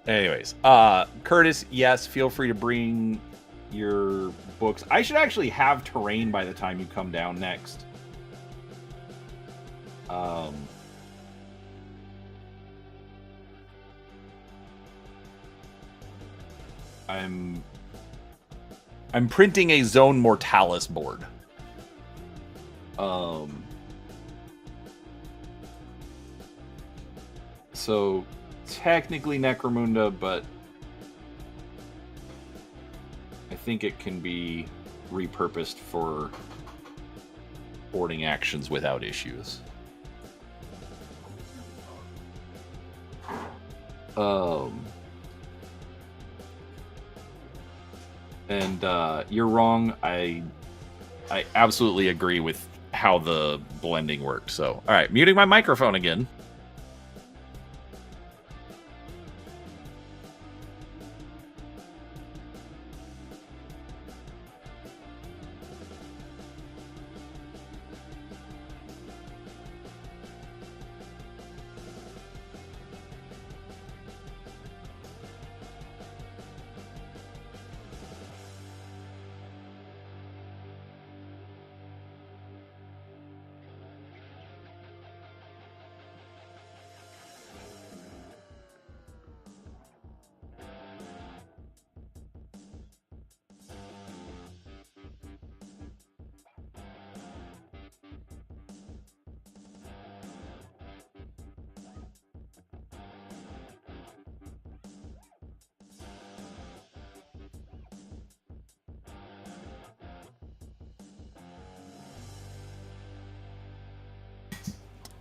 Anyways, Curtis, yes, feel free to bring your books. I should actually have terrain by the time you come down next. I'm printing a Zone Mortalis board. So technically Necromunda, but I think it can be repurposed for boarding actions without issues. And you're wrong. I absolutely agree with how the blending worked. So, all right, muting my microphone again.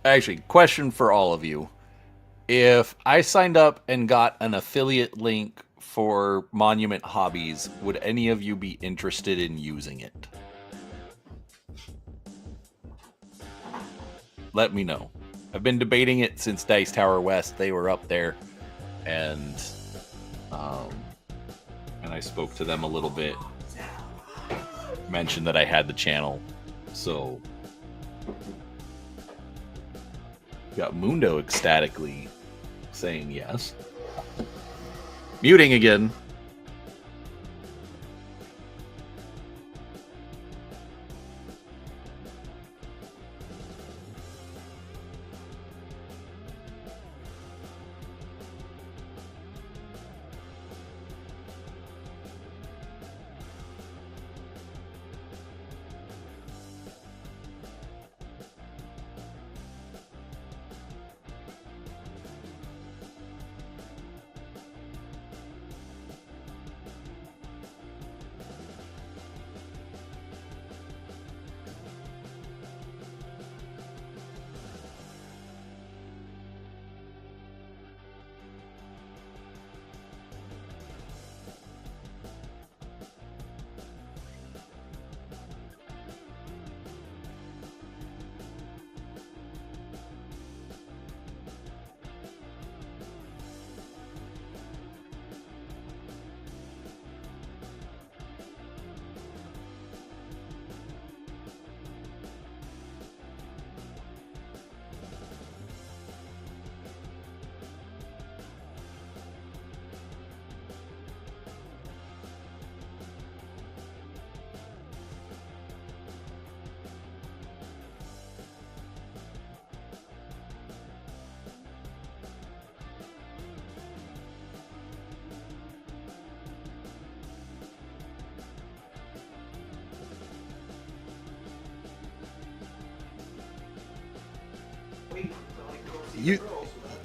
Actually, question for all of you. If I signed up and got an affiliate link for Monument Hobbies, would any of you be interested in using it? Let me know. I've been debating it since Dice Tower West. They were up there, and I spoke to them a little bit. Mentioned that I had the channel, so got Mundo ecstatically saying yes. Muting again.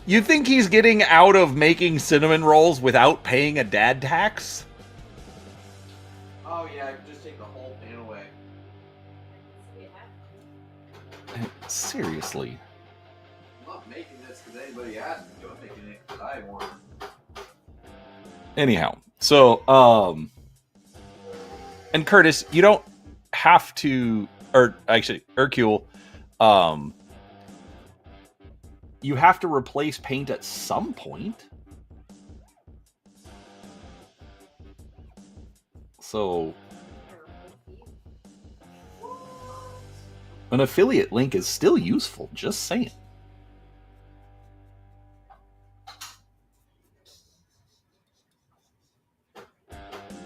You think he's getting out of making cinnamon rolls without paying a dad tax? Oh yeah, just take the whole pan away. Seriously. I'm not making this because anybody asked me. I'm making it because I want. Anyhow, so and Curtis, you don't have to, or actually, Hercule, you have to replace paint at some point. So an affiliate link is still useful, just saying.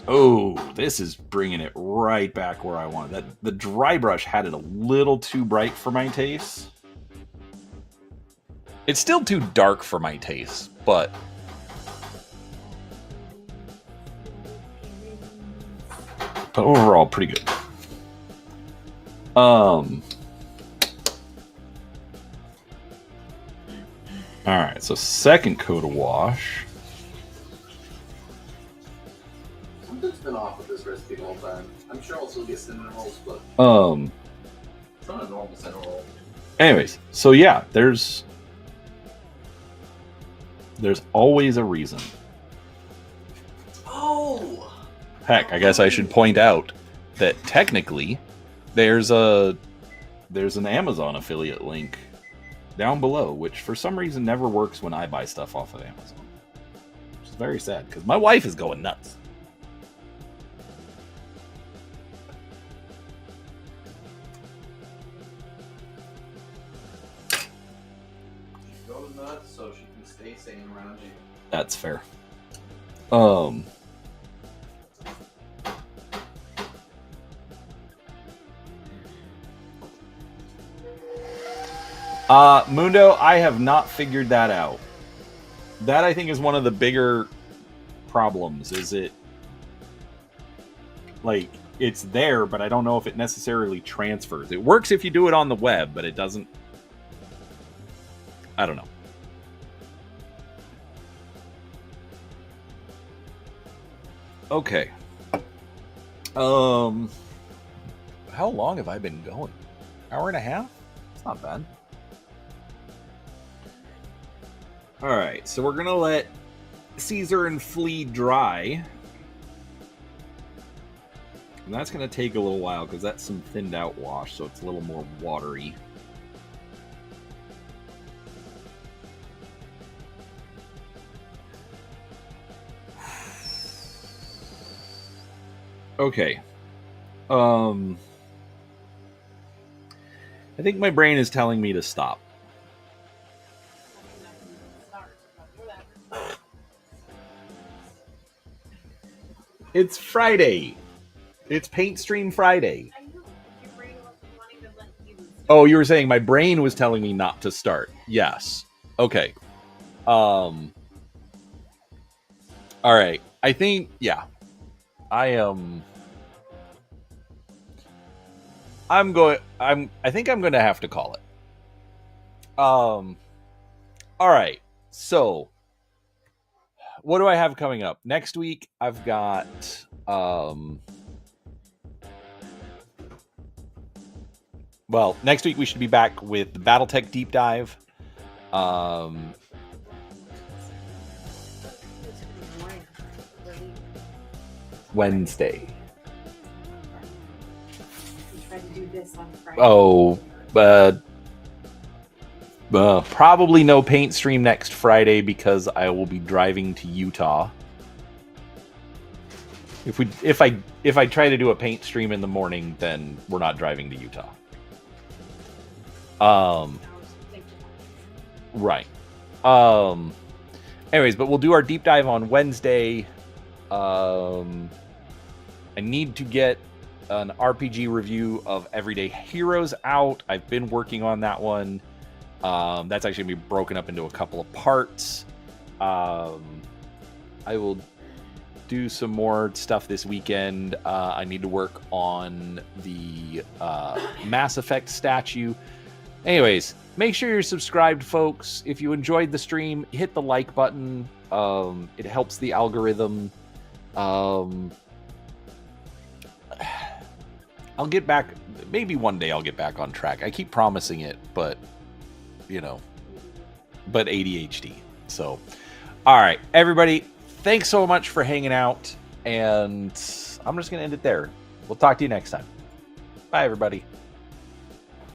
Oh, this is bringing it right back where I wanted. That the dry brush had it a little too bright for my taste. It's still too dark for my taste, but overall pretty good. All right, so second coat of wash. Something's been off with this recipe the whole time. I'm sure I'll still get cinnamon rolls, but It's not a normal center roll. Anyways, so yeah, there's always a reason. Oh! Heck, I guess I should point out that technically there's an Amazon affiliate link down below, which for some reason never works when I buy stuff off of Amazon. Which is very sad, because my wife is going nuts. Go nuts so she can stay sane around you. That's fair. Mundo, I have not figured that out. That, I think, is one of the bigger problems. Is it like it's there, but I don't know if it necessarily transfers. It works if you do it on the web, but it doesn't. I don't know. Okay. How long have I been going? Hour and a half? It's not bad. All right, so we're gonna let Caesar and Flea dry, and that's gonna take a little while because that's some thinned out wash, so it's a little more watery. Okay. I think my brain is telling me to stop. It's Friday. It's Paint Stream Friday. Oh, you were saying my brain was telling me not to start. Yes. Okay. All right. I think, yeah. I think I'm going to have to call it. All right. So, what do I have coming up? Next week, I've got well, next week we should be back with the BattleTech deep dive. Wednesday. Oh, probably no paint stream next Friday because I will be driving to Utah. If I try to do a paint stream in the morning, then we're not driving to Utah. Right. Anyways, but we'll do our deep dive on Wednesday. I need to get an RPG review of Everyday Heroes out. I've been working on that one. That's actually going to be broken up into a couple of parts. I will do some more stuff this weekend. I need to work on the Mass Effect statue. Anyways, make sure you're subscribed, folks. If you enjoyed the stream, hit the like button. It helps the algorithm. I'll get back. Maybe one day I'll get back on track. I keep promising it, but but ADHD. So, all right, everybody, thanks so much for hanging out, and I'm just gonna end it there. We'll talk to you next time. Bye, everybody.